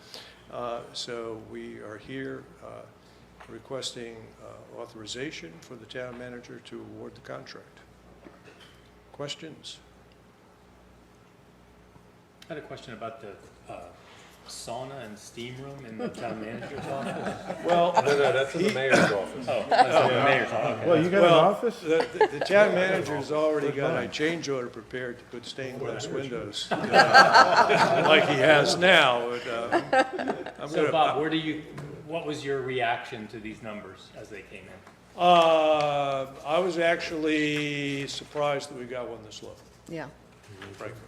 So we are here requesting authorization for the town manager to award the contract. Questions? I had a question about the sauna and steam room in the town manager's office. Well, No, that's in the mayor's office. Oh, that's in the mayor's office. Well, you got an office? The town manager's already got a change order prepared to put stained glass windows, like he has now. I'm So gonna- Bob, what was your reaction to these numbers as they came in? I was actually surprised that we got one this low, Yeah. frankly.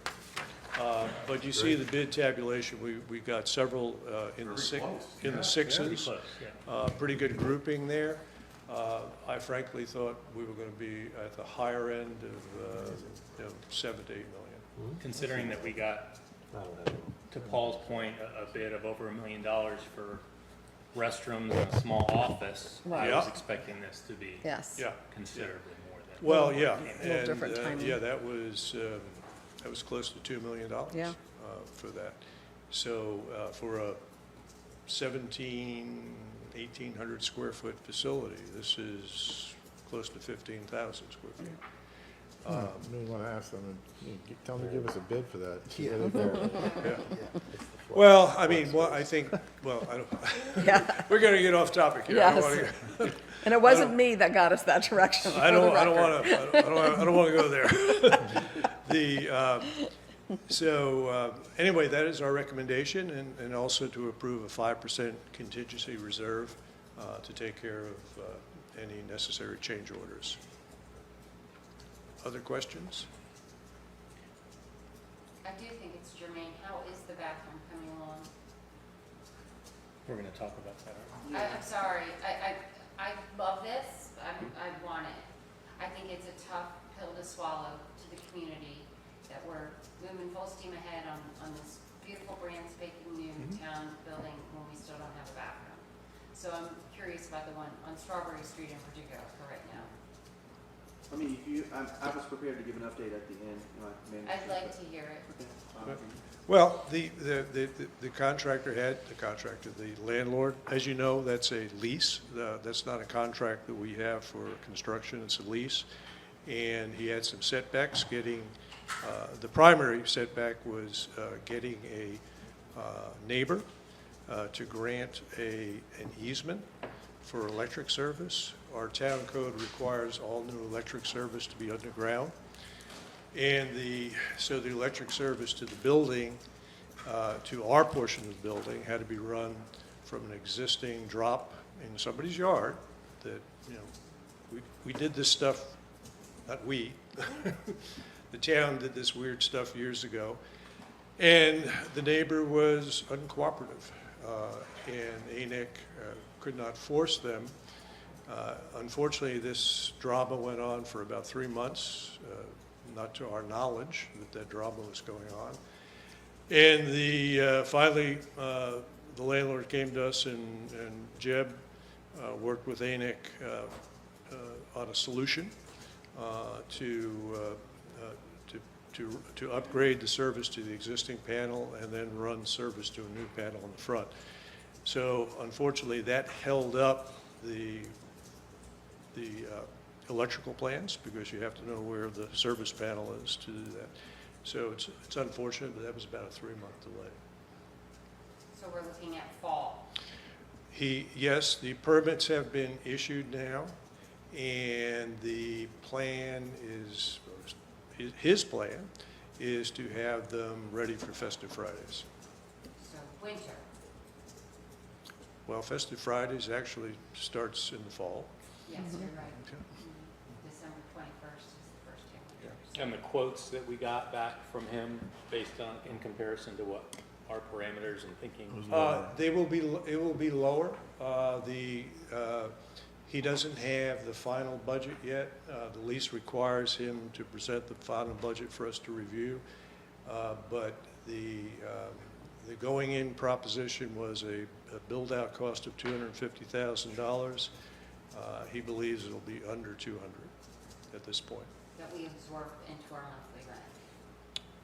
But you see the bid tabulation, we got several in the Pretty sixes. close, yeah. Pretty good grouping there. I frankly thought we were going to be at the higher end of 7 to 8 million. Considering that we got, to Paul's point, a bid of over $1 million for restrooms and a small office, I Right. was Yeah. expecting this to be Yes. Yeah. considerably more than. Well, yeah, little and, different timing. yeah, that was close to $2 million. Yeah. For that. So, for a 1,800 square foot facility, this is close to 15,000 square feet. We want to ask them, tell them to give us a bid for that. See where they go. Yeah. Well, I mean, I think, well, I don't, Yeah. we're gonna get off topic here. I don't Yes. wanna- And it wasn't me that got us that direction. I don't want to go there. Anyway, that is our recommendation, and also to approve a 5% contingency reserve to take care of any necessary change orders. Other questions? I do think it's germane. How is the bathroom coming along? We're gonna talk about that, aren't we? I'm sorry, I love this, I want it. I think it's a tough pill to swallow to the community that we're moving full steam ahead on this beautiful brand spanking new town building when we still don't have a bathroom. So I'm curious about the one on Strawberry Street in particular for right now. I mean, I was prepared to give an update at the end. I'd like to hear it. Well, the contractor the landlord, as you know, that's a lease. That's not a contract that we have for construction, it's a lease. And he had some setbacks getting, the primary setback was getting a neighbor to grant an easement for electric service. Our town code requires all new electric service to be underground. And so the electric service to the building, to our portion of the building, had to be run from an existing drop in somebody's yard that, we did this stuff, not we, the town did this weird stuff years ago. And the neighbor was uncooperative, and ANIC could not force them. Unfortunately, this drama went on for about 3 months, not to our knowledge that drama was going on. And finally, the landlord came to us, and Jeb worked with ANIC on a solution to upgrade the service to the existing panel and then run service to a new panel in the front. So unfortunately, that held up the electrical plans, because you have to know where the service panel is to do that. So it's unfortunate, but that was about a 3-month delay. So we're looking at fall. Yes, the permits have been issued now, and the plan is, his plan is to have them ready for Festive Fridays. So winter. Well, Festive Fridays actually starts in the fall. Yes, you're right. December 21st is the first day. And the quotes that we got back from him based on, in comparison to what our parameters and thinking. It will be lower. He doesn't have the final budget yet. The lease requires him to present the final budget for us to review. But the going-in proposition was a build-out cost of $250,000. He believes it'll be under 200 at this point. That we absorb into our monthly rent.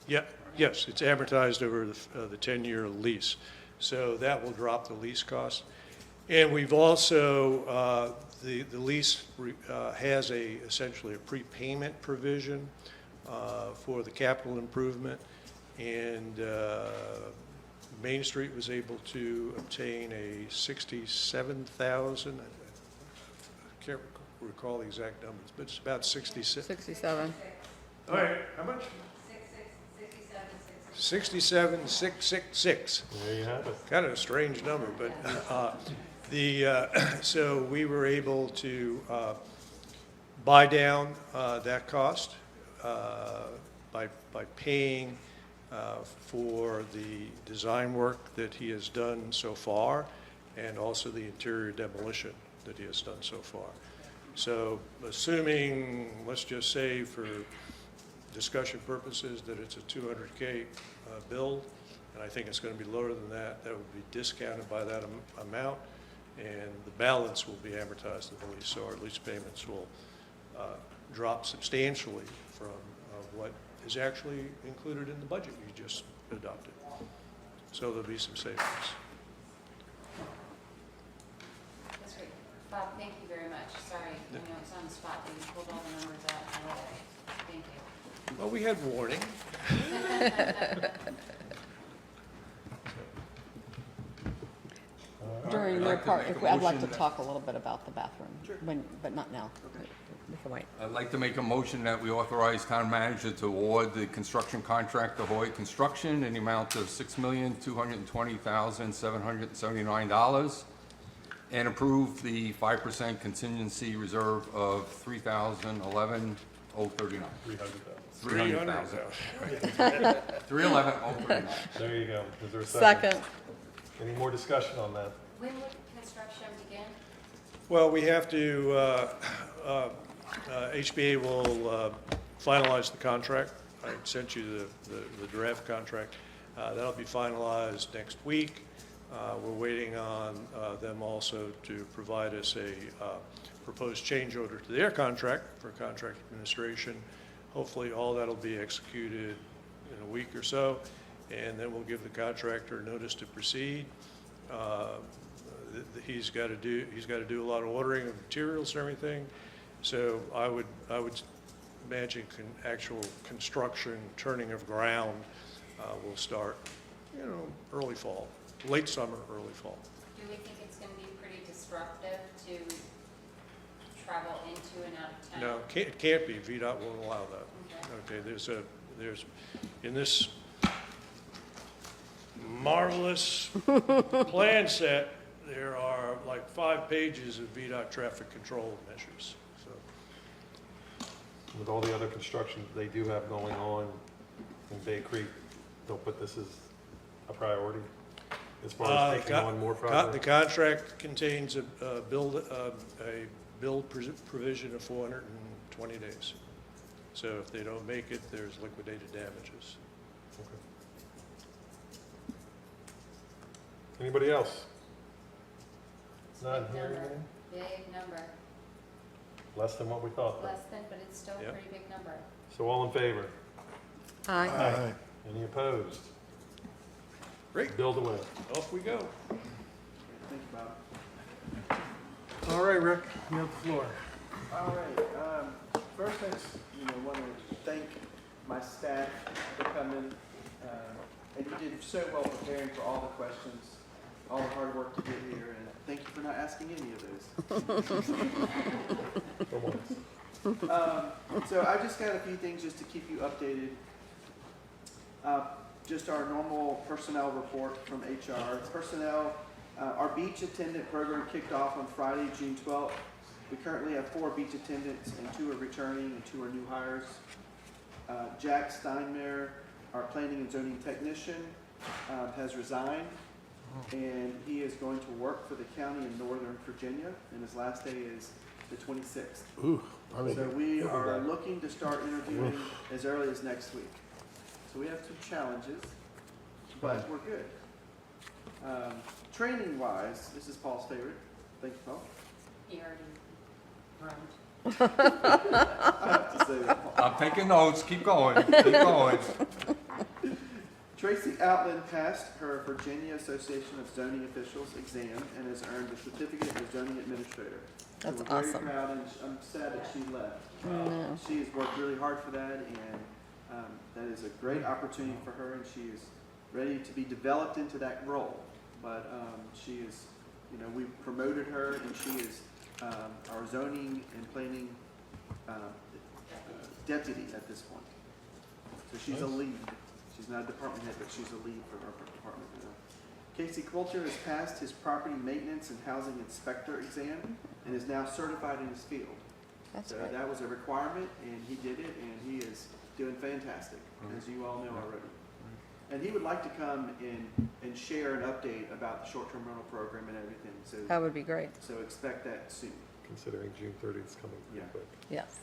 Yeah, yes, it's amortized over the 10-year lease. So that will drop the lease cost. And we've also, the lease has essentially a prepayment provision for the capital improvement. And Main Street was able to obtain a $67,000, I can't recall the exact numbers, but it's about 66. 67. All right, how much? 67,666. There you have it. Kind of a strange number, but so we were able to buy down that cost by paying for the design work that he has done so far, and also the interior demolition that he has done so far. So assuming, let's just say for discussion purposes, that it's a $200K build, and I think it's going to be lower than that, that would be discounted by that amount, and the balance will be amortized in the lease, so our lease payments will drop substantially from what is actually included in the budget you just adopted. So there'll be some savings. That's great. Bob, thank you very much. Sorry, I know it's on the spot, but you pulled all the numbers out in a way. Thank you. Well, we had warning. During their part, I'd like to talk a little bit about the bathroom, but not now. We can wait. I'd like to make a motion that we authorize town manager to award the construction contract to Hoyt Construction in the amount of $6,220,779 and approve the 5% contingency reserve of $3,011,039. 300,000. $311,039. There you go. Is there a second? Second. Any more discussion on that? When would construction begin? Well, we have to, HBA will finalize the contract. I sent you the draft contract. That'll be finalized next week. We're waiting on them also to provide us a proposed change order to their contract for contract administration. Hopefully, all that'll be executed in a week or so, and then we'll give the contractor notice to proceed. He's got to do a lot of ordering of materials and everything. So I would imagine actual construction, turning of ground will start, early fall, late summer, early fall. Do we think it's going to be pretty disruptive to travel into and out of town? No, it can't be. VDOT won't allow that. Okay, there's in this marvelous plan set, there are like 5 pages of VDOT traffic control measures. So With all the other construction they do have going on in Bay Creek, they'll put this as a priority as far as taking on more the projects? contract contains a build provision of 420 days. So if they don't make it, there's liquidated damages. Okay. Anybody else? Not Big hearing number. any? Big number. Less than what we thought, though. Less than, but it's still a Yep. pretty big number. So all in favor? Aye. Aye. Any opposed? Great, Bill to win. off we go. Think about it. All right, Rick, you have the floor. All right, First, I just, want to thank my staff for coming. And you did so well preparing for all the questions, all the hard work to get here, and thank you for not asking any of those. For once. So I just got a few things just to keep you updated. Just our normal personnel report from HR. Personnel, our beach attendant program kicked off on Friday, June 12th. We currently have 4 beach attendants, and 2 are returning and 2 are new hires. Jack Steinmeier, our planning and zoning technician, has resigned, and he is going to work for the county in Northern Virginia, and his last day is the 26th. Ooh, I mean, So we are looking to start interviewing as early as next week. So we have some challenges, but we're good. Training wise, this is Paul's favorite. Thank you, Paul. He already rhymed. I have to say that, Paul. I'm taking notes, keep going, keep going. Tracy Outland passed her Virginia Association of Zoning Officials exam and has earned the certificate of zoning administrator. So That's we're awesome. very proud, and I'm sad that she left. No. She has worked really hard for that, and that is a great opportunity for her, and she is ready to be developed into that role. But she is, we promoted her, and she is our zoning and planning deputy at this point. So she's a lead. She's not a department head, but she's a lead for our department. Casey Quilter has passed his property maintenance and housing inspector exam and is now certified in his field. That's So great. that was a requirement, and he did it, and he is doing fantastic, as you all know already. And he would like to come and share an update about the short-term rental program and everything, That would be great. so expect that soon. Considering June 30th is coming pretty Yeah. quick. Yes.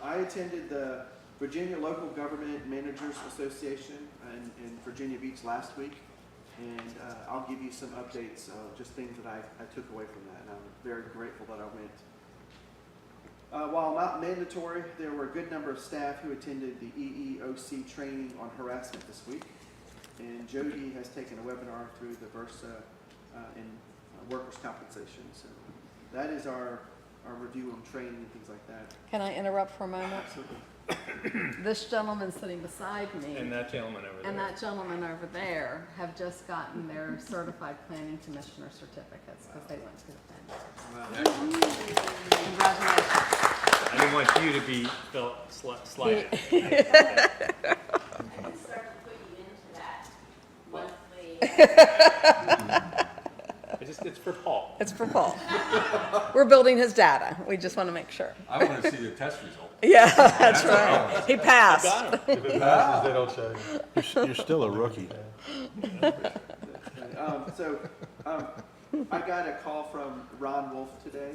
I attended the Virginia Local Government Managers Association in Virginia Beach last week, and I'll give you some updates of just things that I took away from that, and I'm very grateful that I went. While not mandatory, there were a good number of staff who attended the EEOC training on harassment this week, and Jody has taken a webinar through the VRSA in workers' compensation. So that is our review on training and things like that. Can I interrupt for a moment? Absolutely. This gentleman sitting beside me And that gentleman over there. and that gentleman over there have just gotten their certified planning commissioner certificates because they went to the thing. Congratulations. I didn't want you to be felt slighted. I can start to put you into that monthly. It's for Paul. It's for Paul. We're building his data. We just want to make sure. I want to see the test result. Yeah, that's right. He passed. Got him. If it passes, they don't show you. you're still a rookie. I got a call from Ron Wolf today,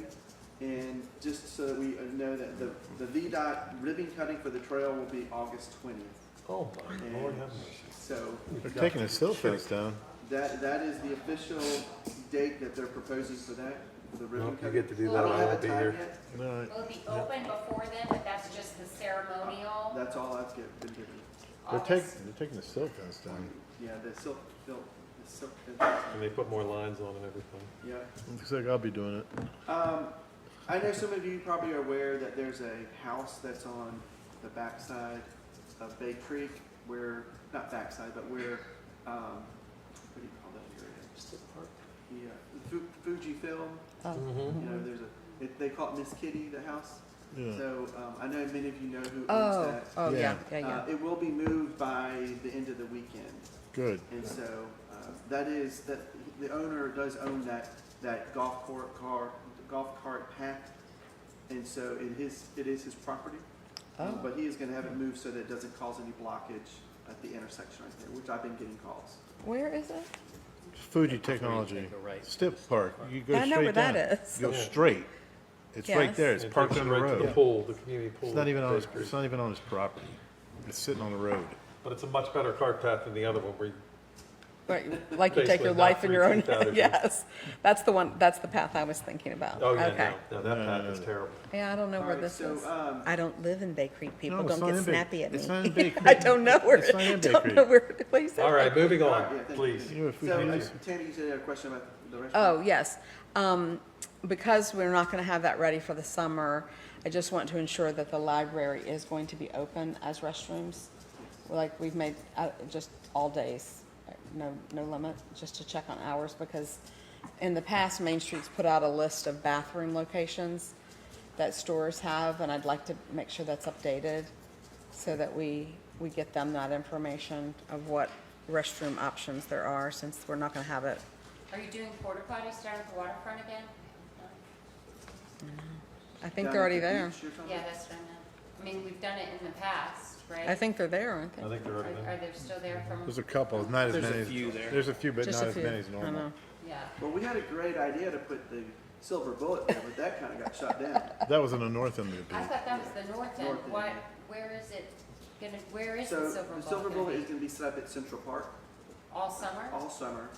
and just so that we know that the VDOT ribbon cutting for the trail will be August 20th. Oh, my Lord have mercy. So They're taking the silt fence down. that is the official date that they're proposing for that, for the ribbon Well, you cutting. get to do I that, don't I have won't a be time here. yet. No, Will it be open before then, but that's just the ceremonial? That's all I've been given. they're taking the silt fence down. Yeah, the silk fence. And they put more lines on and everything. Yeah. Looks like I'll be doing it. I know some of you probably are aware that there's a house that's on the backside of Bay Creek where, not backside, but where, what do you call that area? The Fujifilm, there's they call it Miss Kitty, the house. Yeah. So, I know many of you know who owns Oh, that. oh, yeah, Yeah. yeah. It will be moved by the end of the weekend. Good. And so, the owner does own that golf cart path. And so it is his property. Oh. But he is gonna have it moved so that it doesn't cause any blockage at the intersection right there, which I've been getting calls. Where is it? Fuji Technology. Go right. Stip Park. You go I know where straight down. that is. Go Yeah. straight. It's right Yes. there. It's And it parked takes on you the right to road. the pool, the community pool. It's not even on his, Bay Creek. it's not even on his property. It's sitting on the road. But it's a much better cart path than the other one where you Right, like you take Basically your knock life in 3 your own, feet out of you. yes. That's the one, that's the path I was thinking about. oh, Okay. yeah, no, that No, path no, is no. terrible. Yeah, I don't know where Alright, this so, is. I don't live in Bay Creek. People No, it's don't not get in Bay- snappy at me. it's not in Bay I Creek. don't know where, It's not in Bay don't Creek. know where, please. All right, moving All right, on, yeah, thank you. please. You're a Fuji So, user. Tammy, you said you had a question about the restaurant? Oh, yes. because we're not going to have that ready for the summer, I just want to ensure that the library is going to be open as restrooms. Like we've made just all days, no limit, just to check on hours, because in the past, Main Street's put out a list of bathroom locations that stores have, and I'd like to make sure that's updated so that we get them that information of what restroom options there are, since we're not going to have it. Are you doing porta potties down at the waterfront again? I think Down they're at already the there. beach you're talking Yeah, about? that's what I meant. I mean, we've done it in the past, right? I think they're there, aren't I they? think they're already Are there. they still there from? There's a couple, not as There's a many. few there. There's a few, but Just not a as few. many as I normal. know. Yeah. Well, we had a great idea to put the Silver Bullet there, but that kind of got shut down. That was in the north end of the I beach. thought that was the north end. North end. What, where is it gonna, where is the So Silver Bullet? the Silver gonna Bullet be? is gonna be set up at Central Park All summer? all summer,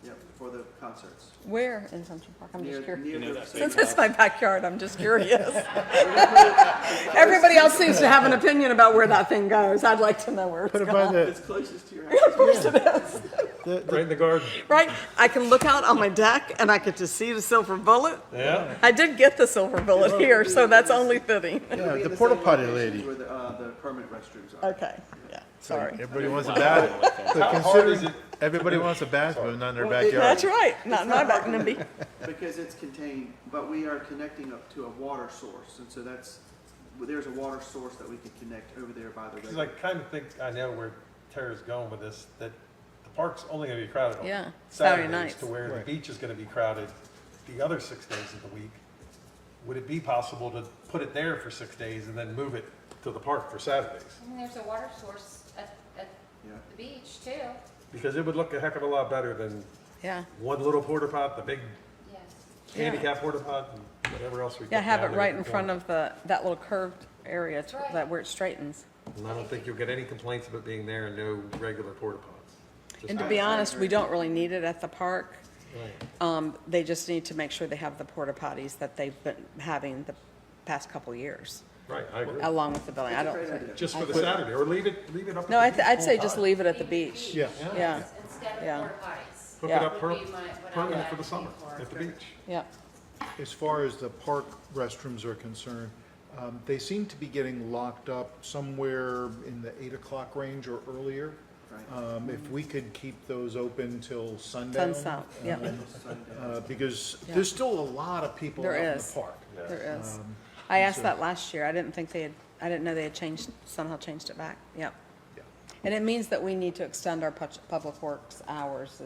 yep, for the concerts. Where in Central Park? I'm just curious. Near You know the that Since it's my backyard, I'm just curious. Everybody Everybody else seems to have an opinion about where that thing goes. I'd like to know where it's Put it going. by the, It's closest to your house. Right in the garden. Right? I can look out on my deck and I get to see the Silver Bullet. Yeah. I did get the Silver Bullet here, so that's only fitting. It'll Yeah, be in the same porta potty locations lady. Where the permanent restrooms are. Okay, yeah, sorry. everybody wants a bath, but How hard is considering it? everybody wants a bathroom, not in their Well, it- backyard. That's right, not in my back, NIMBY. Because it's contained, but we are connecting up to a water source, and so there's a water source that we can connect over there by the Because I river. kind of think I know where Tara's going with this, that the park's only going to be crowded on Yeah, Saturday Saturdays, nights. to where the Right. beach is going to be crowded the other 6 days of the week. Would it be possible to put it there for 6 days and then move it to the park for Saturdays? I mean, there's a water source at Yeah. the beach too. Because it would look a heck of a lot better than Yeah, one little porta pot, the big Yes. handicap porta pot, and whatever else we put yeah, have it down there right to in go. front of that little curved area Right. that where it straightens. And I don't think you'll get any complaints of it being there and no regular porta pots. Just- And to be honest, we don't really need it at the park. Right. They just need to make sure they have the porta potties that they've been having the past couple years, Right, I agree. along with the building. I It's a don't great think. idea. Just for the Saturday, or leave it up. No, at the beach I'd say full just time. leave it at the beach. Yeah. Yeah, Instead of Yeah. porta potties. Hook Yeah. it up Would be what I permanent would for the summer advocate for. at the beach. yeah. As far as the park restrooms are concerned, they seem to be getting locked up somewhere in the 8 o'clock range or earlier. Right. If we could keep those open till sundown. Sunset, yeah. Because Yeah. there's still a lot of people There out in is. the park. There is. Um, I asked so- that last year. I didn't know they had somehow changed it back. Yep. Yeah. And it means that we need to extend our public works hours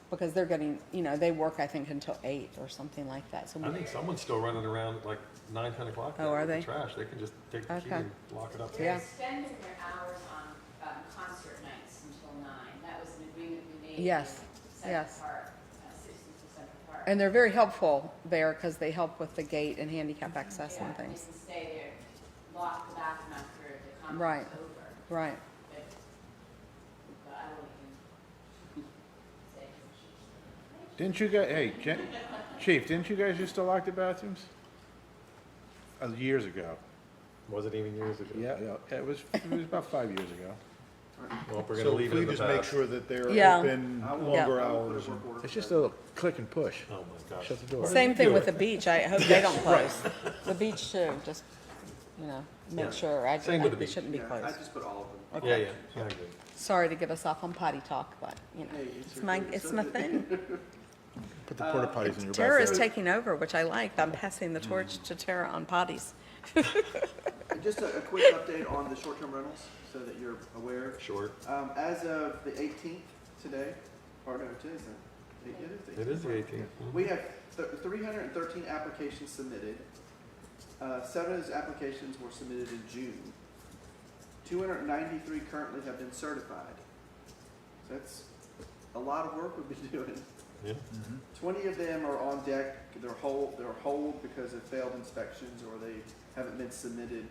because they're getting, they work, I think, until 8 or something like that. So I think someone's still running around at like 9, 10 o'clock. Oh, there are with the they? Trash, they can just take the key Okay. and lock it up. Yeah. They're extending their hours on concert nights until 9. That was an agreement we made. Yes, in yes. Central Park, 60 Central Park. And they're very helpful there because they help with the gate and handicap access and Yeah, things. they can stay there, lock the bathroom after the Right. concert's over. Right. But I will even say. Didn't you guys, hey, Chief, didn't you guys used to lock the bathrooms? Years ago. Wasn't even years ago. Yeah, it was about 5 years ago. Well, if we're So gonna if leave it we in the just make past. sure that they're Yeah. open I will- longer I will put a hours. work order It's for just that. a little click and push. Oh, my gosh. Shut the door. Same thing with the beach. I hope they don't close. The beach too, just, Yeah. make sure. I Same with the they beach. shouldn't be Yeah, I closed. just put all of them. Yeah, I agree. Sorry to get us off on potty talk, but, Hey, it's my thing. Put the porta potties in your Tara is backyard. taking over, which I like. I'm passing the torch to Tara on potties. Just a quick update on the short-term rentals, so that you're aware. Short. As of the 18th today, or no, today's the, It is the 18th. we have 313 applications submitted. 7 of those applications were submitted in June. 293 currently have been certified. So that's a lot of work we've been doing. Yeah. 20 of them are on deck. They're hold because of failed inspections, or they haven't been submitted,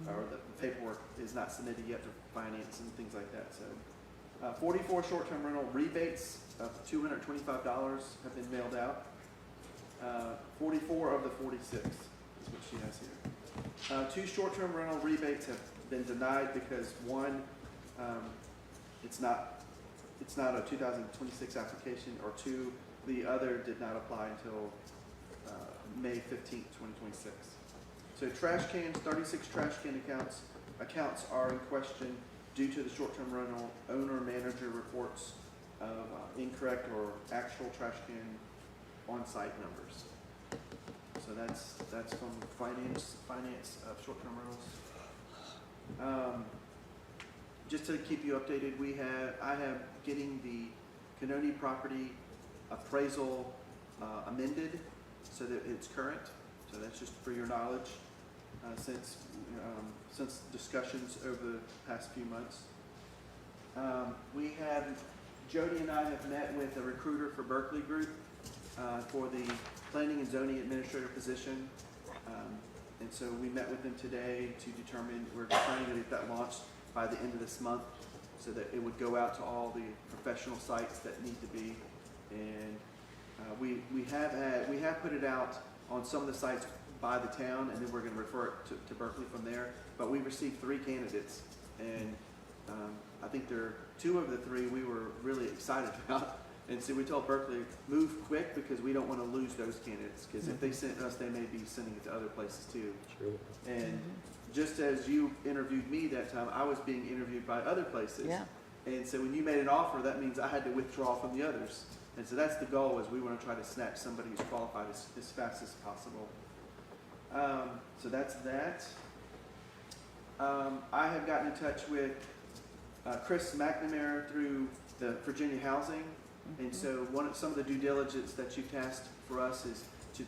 or the paperwork is not submitted yet for finance and things like that. So 44 short-term rental rebates of $225 have been mailed out. 44 of the 46 is what she has here. 2 short-term rental rebates have been denied because one, it's not a 2026 application, or 2, the other did not apply until May 15th, 2026. So trash cans, 36 trash can accounts are in question due to the short-term rental owner-manager reports of incorrect or actual trash can on-site numbers. So that's from finance of short-term rentals. Just to keep you updated, I have getting the Canoni property appraisal amended so that it's current. So that's just for your knowledge, since discussions over the past few months. Jody and I have met with a recruiter for Berkeley Group for the planning and zoning administrator position. And so we met with them today to determine, we're trying to get that launched by the end of this month so that it would go out to all the professional sites that need to be. And we have put it out on some of the sites by the town, and then we're going to refer it to Berkeley from there. But we received 3 candidates, and I think two of the 3 we were really excited about. And so we told Berkeley, move quick because we don't want to lose those candidates, because if they sent us, they may be sending it to other places too. Sure. And just as you interviewed me that time, I was being interviewed by other places. Yeah. And so when you made an offer, that means I had to withdraw from the others. And so that's the goal, is we want to try to snatch somebody who's qualified as fast as possible. So that's that. I have gotten in touch with Chris McNamara through the Virginia Housing. And so some of the due diligence that you've tasked for us is to,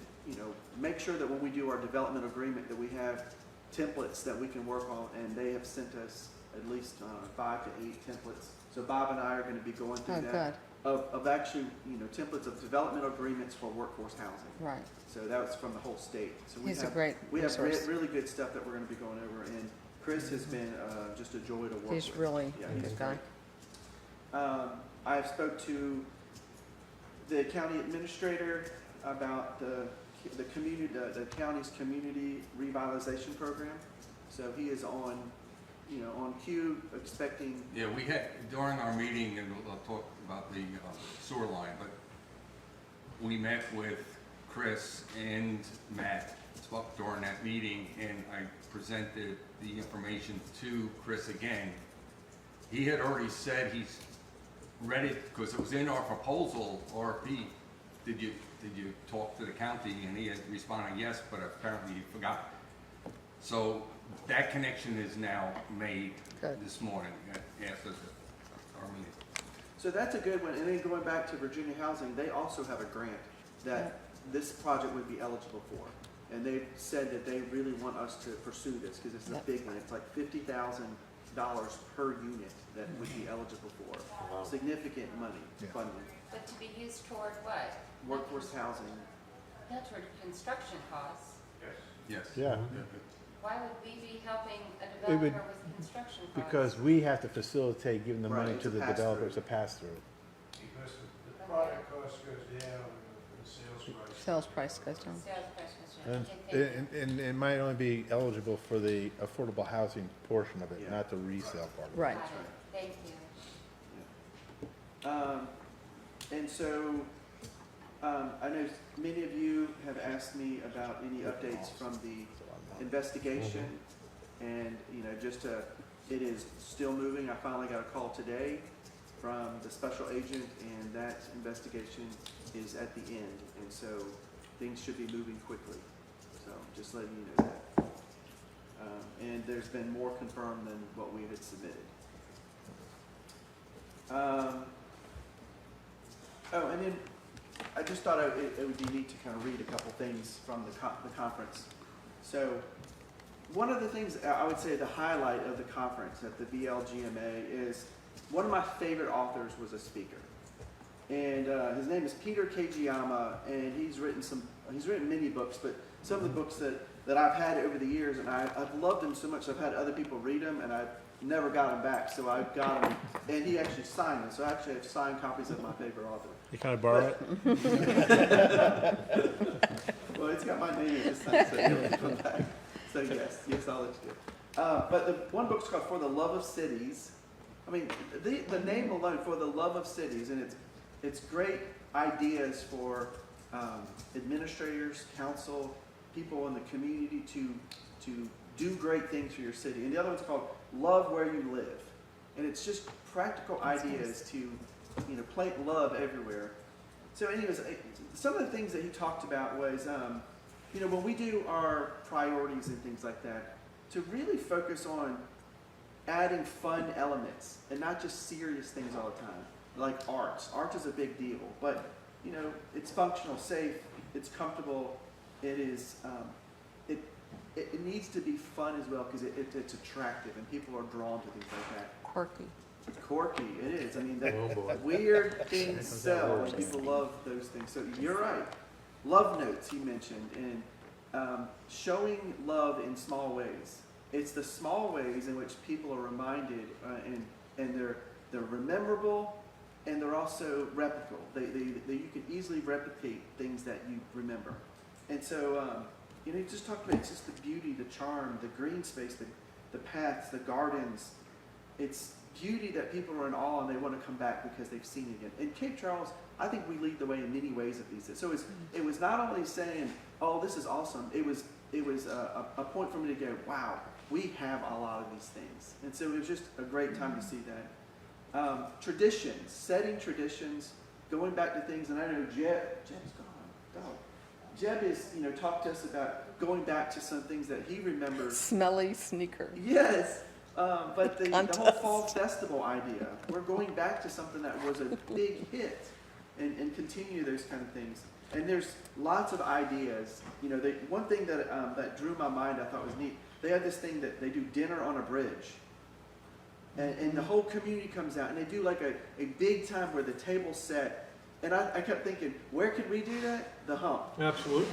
make sure that when we do our development agreement that we have templates that we can work on, and they have sent us at least 5 to 8 templates. So Bob and I are going to be going through that. Of actually, templates of development agreements for workforce housing. Right. So that was from the whole state. So He's a great we have resource. really good stuff that we're going to be going over, and Chris has been just a joy to work with. He's really Yeah, a he's good guy. great. I've spoke to the county administrator about the county's community revitalization program. So he is on cue, expecting. Yeah, we had, during our meeting, and we'll talk about the sewer line, but we met with Chris and Matt during that meeting, and I presented the information to Chris again. He had already said he's ready, because it was in our proposal, RFP. Did you talk to the county? And he had responded yes, but apparently he forgot. So that connection is now made this morning after our meeting. So that's a good one. And then going back to Virginia Housing, they also have a grant that this project would be eligible for. And they said that they really want us to pursue this because it's a big one. It's like $50,000 per unit that would be eligible for. Wow. Significant money, funding. But to be used toward what? Workforce housing. Not toward construction costs. Yes. Yeah, Why would we be helping a It would- developer with construction costs? because we have to facilitate giving the Right, money it's to a the pass-through. developers, a pass-through. Because the product cost goes down and the sales price. Sales price goes down. Sales price goes down. And, Okay, thank you. and it might only be eligible for the affordable housing portion of it, Yeah. not the resale part of it. Right. Got it. Thank you. And so, I know many of you have asked me about any updates from the investigation. And, it is still moving. I finally got a call today from the special agent, and that investigation is at the end. And so things should be moving quickly. So just letting you know that. And there's been more confirmed than what we had submitted. And then I just thought it would be neat to kind of read a couple things from the conference. So one of the things I would say the highlight of the conference at the BLGMA is one of my favorite authors was a speaker. And his name is Peter Kageyama, and he's written many books, but some of the books that I've had over the years, and I've loved them so much, I've had other people read them, and I've never got them back, so I got them, and he actually signed them, so I actually have signed copies of my favorite author. You kind of borrow it? Well, it's got my name in it, so it'll come back. So yes, I'll let you do it. But the one book's called For the Love of Cities. I mean, the name alone, For the Love of Cities, and it's great ideas for administrators, council, people in the community to do great things for your city. And the other one's called Love Where You Live. And it's just practical ideas to, plant love everywhere. So anyways, some of the things that he talked about was, when we do our priorities and things like that, to really focus on adding fun elements and not just serious things all the time, like arts. Art is a big deal, but it's functional, safe, it's comfortable, it is, it needs to be fun as well because it's attractive and people are drawn to things like that. Quirky. Quirky, it is. I mean, that Oh, boy. weird things sell, and people love those things. So you're right. Love notes he mentioned, and showing love in small ways. It's the small ways in which people are reminded, and they're memorable, and they're also replicable. You can easily replicate things that you remember. And so, you just talk about it's just the beauty, the charm, the green space, the paths, the gardens. It's beauty that people are in awe and they want to come back because they've seen it again. In Cape Charles, I think we lead the way in many ways of these. So it was not only saying, "Oh, this is awesome." It was a point for me to go, "Wow, we have a lot of these things." And so it was just a great time to see that. Traditions, setting traditions, going back to things, and I know Jeb's gone. Oh. Jeb is, talked to us about going back to some things that he remembers. Smelly sneaker. Yes, but the whole Contest. fall festival idea, we're going back to something that was a big hit and continue those kind of things. And there's lots of ideas. One thing that drew my mind I thought was neat, they have this thing that they do dinner on a bridge. And the whole community comes out and they do like a big time where the table's set. And I kept thinking, where could we do that? The Hump. Absolutely.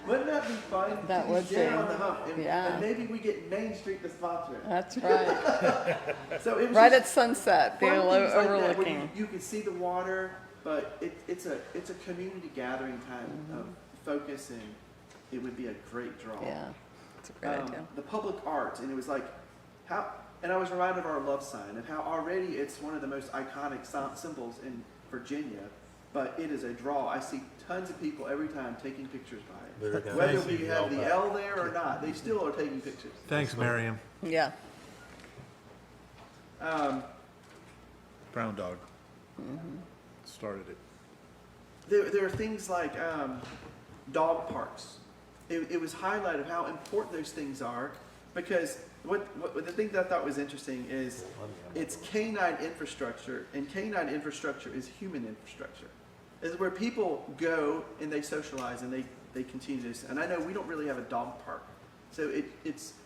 Wouldn't that be fun? That to would dinner be. on the Hump. And, Yeah. and maybe we get Main Street to sponsor it. That's right. So it was Right just at sunset, fun being things like that where overlooking. you can see the water, but it's a community gathering time of focus, and it would be a great draw. Yeah, it's a great idea. The public art, and it was like how, and I was reminded of our love sign and how already it's one of the most iconic symbols in Virginia, but it is a draw. I see tons of people every time taking pictures by Very it. nice. Whether Thank we you, have the Al. L there or not, they still are taking pictures. Thanks, Miriam. Yeah. Brown Dog. Started it. There are things like dog parks. It was highlighted how important those things are, because the thing that I thought was interesting is it's canine infrastructure, and canine infrastructure is human infrastructure. It's where people go and they socialize and they continue this. And I know we don't really have a dog park. So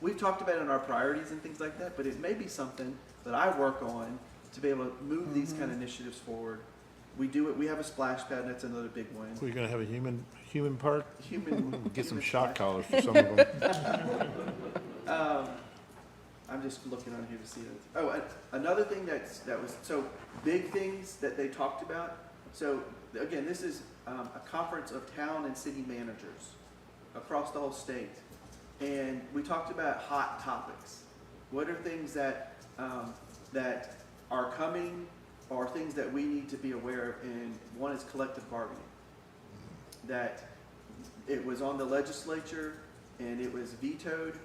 we've talked about it in our priorities and things like that, but it may be something that I work on to be able to move these kind of initiatives forward. We do it. We have a splash pad, and that's another big win. We're gonna have a human park? Human. Get some human shock splash. collars for some of them. I'm just looking on here to see those. Oh, another thing that was so big things that they talked about. So again, this is a conference of town and city managers across the whole state, and we talked about hot topics. What are things that that are coming, or things that we need to be aware of? And one is collective bargaining. That it was on the legislature and it was vetoed.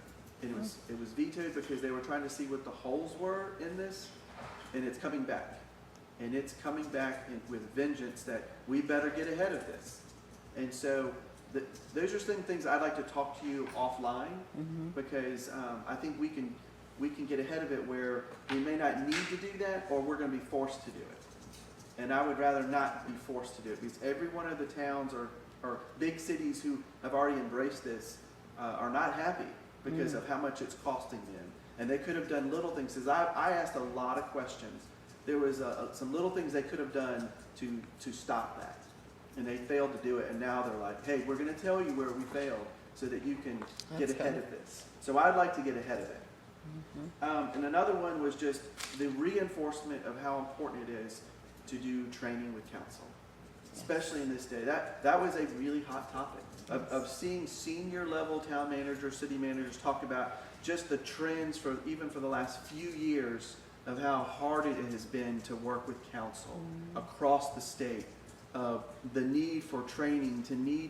And it was vetoed because they were trying to see what the holes were in this, and it's coming back. And it's coming back with vengeance that we better get ahead of this. And so those are some things I'd like to talk to you offline, because I think we can get ahead of it where we may not need to do that, or we're going to be forced to do it. And I would rather not be forced to do it, because every one of the towns or big cities who have already embraced this are not happy because of how much it's costing them. And they could have done little things. Because I asked a lot of questions. There was some little things they could have done to stop that. And they failed to do it. And now they're like, hey, we're going to tell you where we failed so that you can get ahead of this. So I'd like to get ahead of it. And another one was just the reinforcement of how important it is to do training with council, especially in this day. That was a really hot topic of seeing senior level town managers, city managers talk about just the trends even for the last few years of how hard it has been to work with council across the state. of the need for training,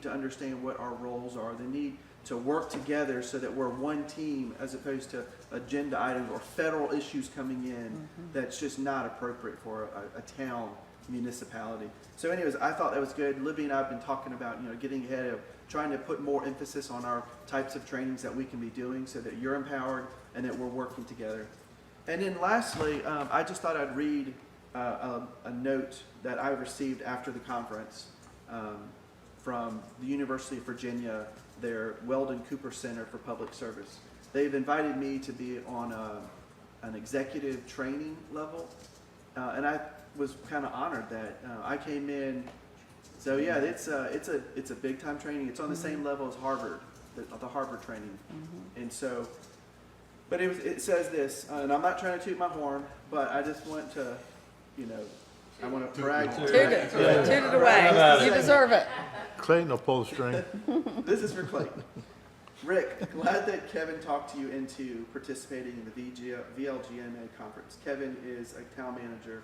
to understand what our roles are, the need to work together so that we're one team as opposed to agenda items or federal issues coming in that's just not appropriate for a town municipality. So anyways, I thought that was good. Libby and I have been talking about, getting ahead of trying to put more emphasis on our types of trainings that we can be doing so that you're empowered and that we're working together. And then lastly, I just thought I'd read a note that I received after the conference from the University of Virginia, their Weldon Cooper Center for Public Service. They've invited me to be on an executive training level, and I was kind of honored that I came in. So yeah, it's a big time training. It's on the same level as Harvard, the Harvard training, and so. But it says this, and I'm not trying to toot my horn, but I just want to, I want to brag. Toot it away. You deserve it. Clayton will pull the string. This is for Clayton. Rick, glad that Kevin talked you into participating in the VLGMA conference. Kevin is a town manager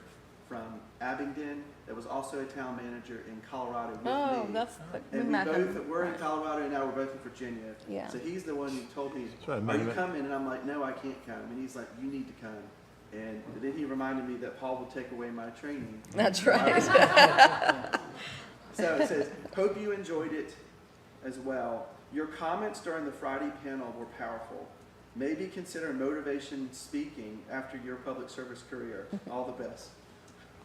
from Abingdon that was also a town manager in Colorado with me. We And met him. we're in Colorado and now we're both in Virginia. Yeah. So he's the one who told me, right, are you man. coming? And I'm like, no, I can't come. And he's like, you need to come. And then he reminded me that Paul will take away my training. That's right. So it says, hope you enjoyed it as well. Your comments during the Friday panel were powerful. Maybe consider motivation speaking after your public service career. All the best.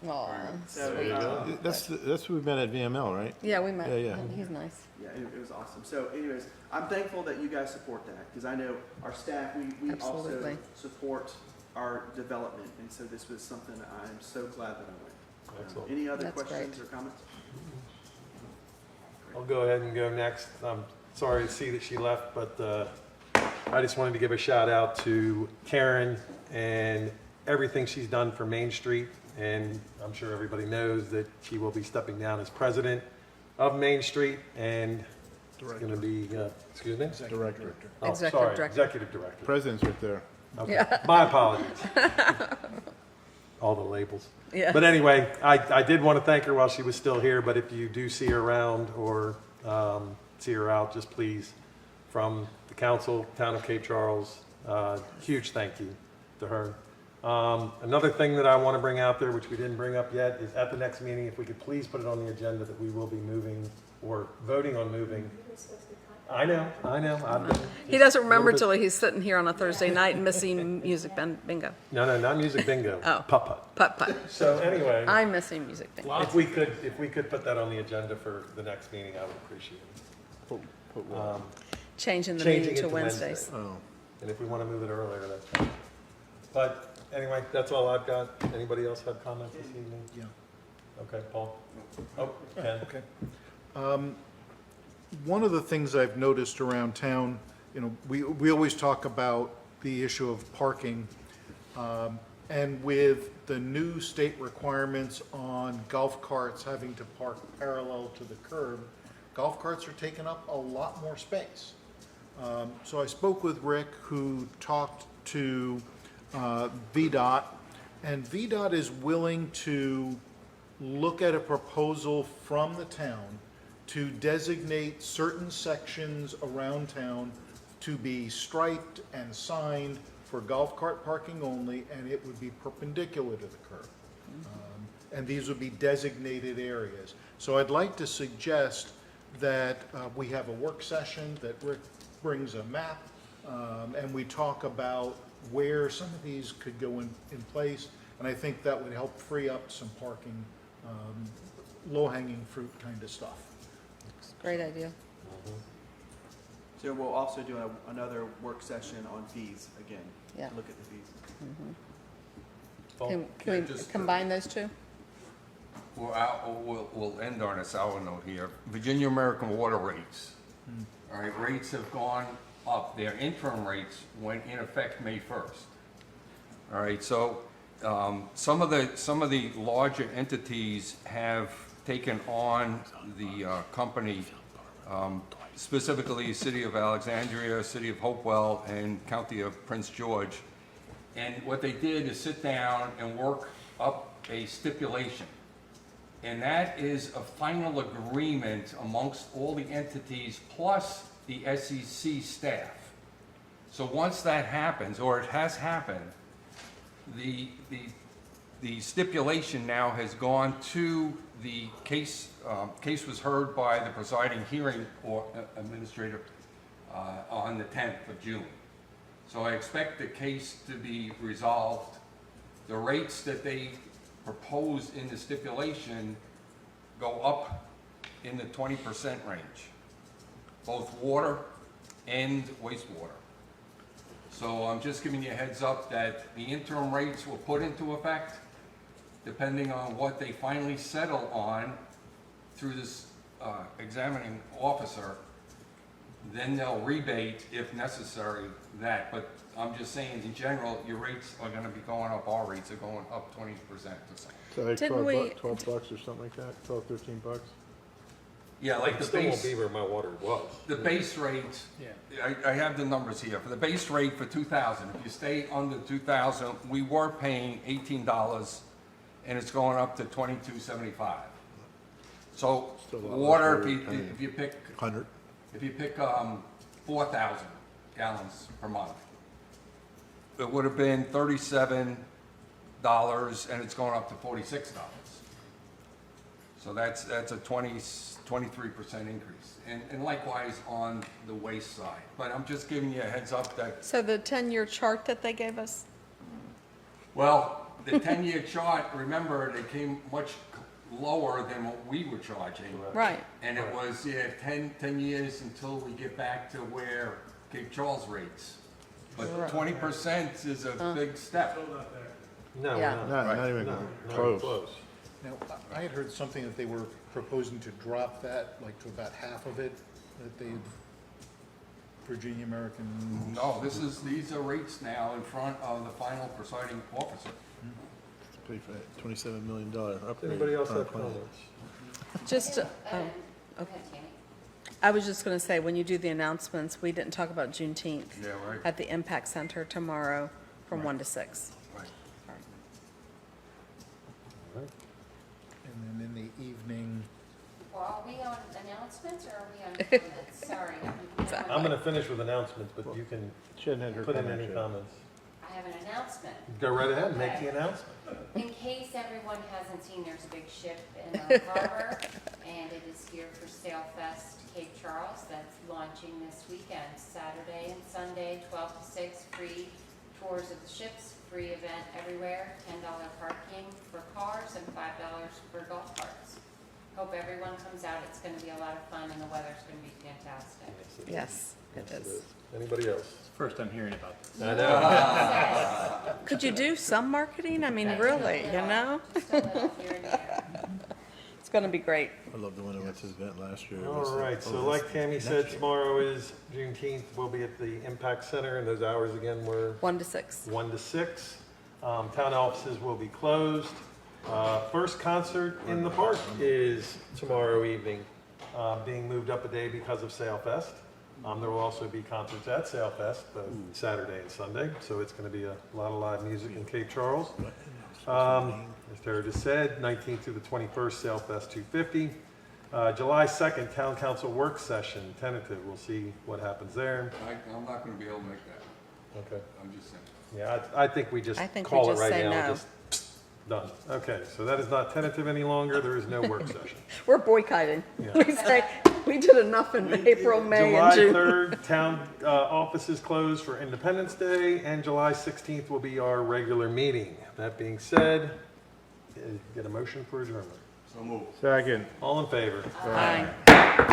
Aw, So, That's who we met at VML, right? yeah, we met. Yeah, yeah. He's nice. yeah, it was awesome. So anyways, I'm thankful that you guys support that because I know our staff, we also Absolutely. support our development. And so this was something that I'm so glad that I went. Excellent. Any other That's questions great. or comments? I'll go ahead and go next. I'm sorry to see that she left, but I just wanted to give a shout out to Karen and everything she's done for Main Street. And I'm sure everybody knows that she will be stepping down as president of Main Street and it's going to be, excuse me? Director. Oh, Executive sorry, director. Executive Director. President's right there. Okay. My apologies. All the labels. Yeah. But anyway, I did want to thank her while she was still here, but if you do see her around or see her out, just please, from the council, Town of Cape Charles, huge thank you to her. Another thing that I want to bring out there, which we didn't bring up yet, is at the next meeting, if we could please put it on the agenda that we will be moving or voting on moving. I know. He doesn't remember till he's sitting here on a Thursday night missing music bingo. No, not music bingo. Oh. Putt-putt. Putt-putt. So anyway. I'm missing music bingo. If we could put that on the agenda for the next meeting, I would appreciate it. Put what? Changing the Changing meeting it to Wednesdays. Oh. And if we want to move it earlier, that's fine. But anyway, that's all I've got. Anybody else have comments this evening? Yeah. Okay, Paul? Oh, Ken? Okay. One of the things I've noticed around town, we always talk about the issue of parking. And with the new state requirements on golf carts having to park parallel to the curb, golf carts are taking up a lot more space. So I spoke with Rick, who talked to VDOT, and VDOT is willing to look at a proposal from the town to designate certain sections around town to be striped and signed for golf cart parking only, and it would be perpendicular to the curb. And these would be designated areas. So I'd like to suggest that we have a work session, that Rick brings a map, and we talk about where some of these could go in place. And I think that would help free up some parking, low-hanging fruit kind of stuff. Great idea. So we'll also do another work session on fees again. Yeah. Look at the fees. Paul? Can we just, combine those two? We'll end on a sour note here. Virginia American Water rates. All right, rates have gone up. Their interim rates went in effect May 1st. All right, so some of the larger entities have taken on the company, specifically City of Alexandria, City of Hopewell, and County of Prince George. And what they did is sit down and work up a stipulation. And that is a final agreement amongst all the entities plus the SEC staff. So once that happens, or it has happened, the stipulation now has gone to the case, case was heard by the presiding hearing or administrator on the 10th of June. So I expect the case to be resolved. The rates that they proposed in the stipulation go up in the 20% range, both water and wastewater. So I'm just giving you a heads up that the interim rates will put into effect depending on what they finally settle on through this examining officer. Then they'll rebate, if necessary, that. But I'm just saying, in general, your rates are gonna be going up, our rates are going up 20% or something. So like Didn't we- $12 or something like that, 12, 13 bucks? Yeah, like It the still won't base, be where my water was. the base rate, I have the numbers here. For the base rate for 2000, if you stay under 2000, we were paying $18 and it's going up to $22.75. So Still a lot less water, than if we were paying. you pick 100? If you pick 4,000 gallons per month, it would have been $37, and it's going up to $46. So that's a 23% increase. And likewise on the waste side. But I'm just giving you a heads up that, So the 10-year chart that they gave us? well, the 10-year chart, remember, they came much lower than what we were charging. Right. And it was, 10 years until we get back to where Cape Charles rates. But 20% is a big step. No, Yeah. we're No, not. not even No, close. Now, I had heard something that they were proposing to drop that, like to about half of it, that they, Virginia American. These are rates now in front of the final presiding officer. Pay for that $27 million upgrade. Anybody else on the have plant. comments? Just, Go ahead, Tammy. I was just going to say, when you do the announcements, we didn't talk about Juneteenth Yeah, right. at the Impact Center tomorrow from 1 to 6. Right. And then in the evening, Well, are we on announcements or are we on comments? Sorry. I'm gonna finish with announcements, but you can She hadn't had her put in comment any yet. comments. I have an announcement. Go right ahead, make the announcement. In case everyone hasn't seen, there's a big ship in our harbor, and it is here for SailFest Cape Charles. That's launching this weekend, Saturday and Sunday, 12 to 6, free tours of the ships, free event everywhere, $10 parking for cars and $5 for golf carts. Hope everyone comes out. It's going to be a lot of fun, and the weather's going to be fantastic. Yes, it is. Anybody else? First I'm hearing about this. I know. Could you do some marketing? I mean, really, you know? Just a little here and there. It's going to be great. I love the one that went to the event last year. It was, All right, so oh, like Tammy next said, year. tomorrow is Juneteenth. We'll be at the Impact Center, and those hours again were 1 to 6. 1 to 6. Town offices will be closed. First concert in the park is tomorrow evening, being moved up a day because of SailFest. There will also be concerts at SailFest, Saturday and Sunday, so it's going to be a lot of live music in Cape Charles. As Tara just said, 19th through the 21st, SailFest 250. July 2nd, Town Council Work Session, tentative. We'll see what happens there. I'm not gonna be able to make that. Okay. I'm just saying. Yeah, I think we just I think we call it just right say now. no. Just done. Okay, so that is not tentative any longer. There is no work session. We're boycotting. Yeah. We say, we did enough in April, May, and July June. 3rd, town offices closed for Independence Day, and July 16th will be our regular meeting. That being said, get a motion for adjournment. So move. Second. All in favor? Aye.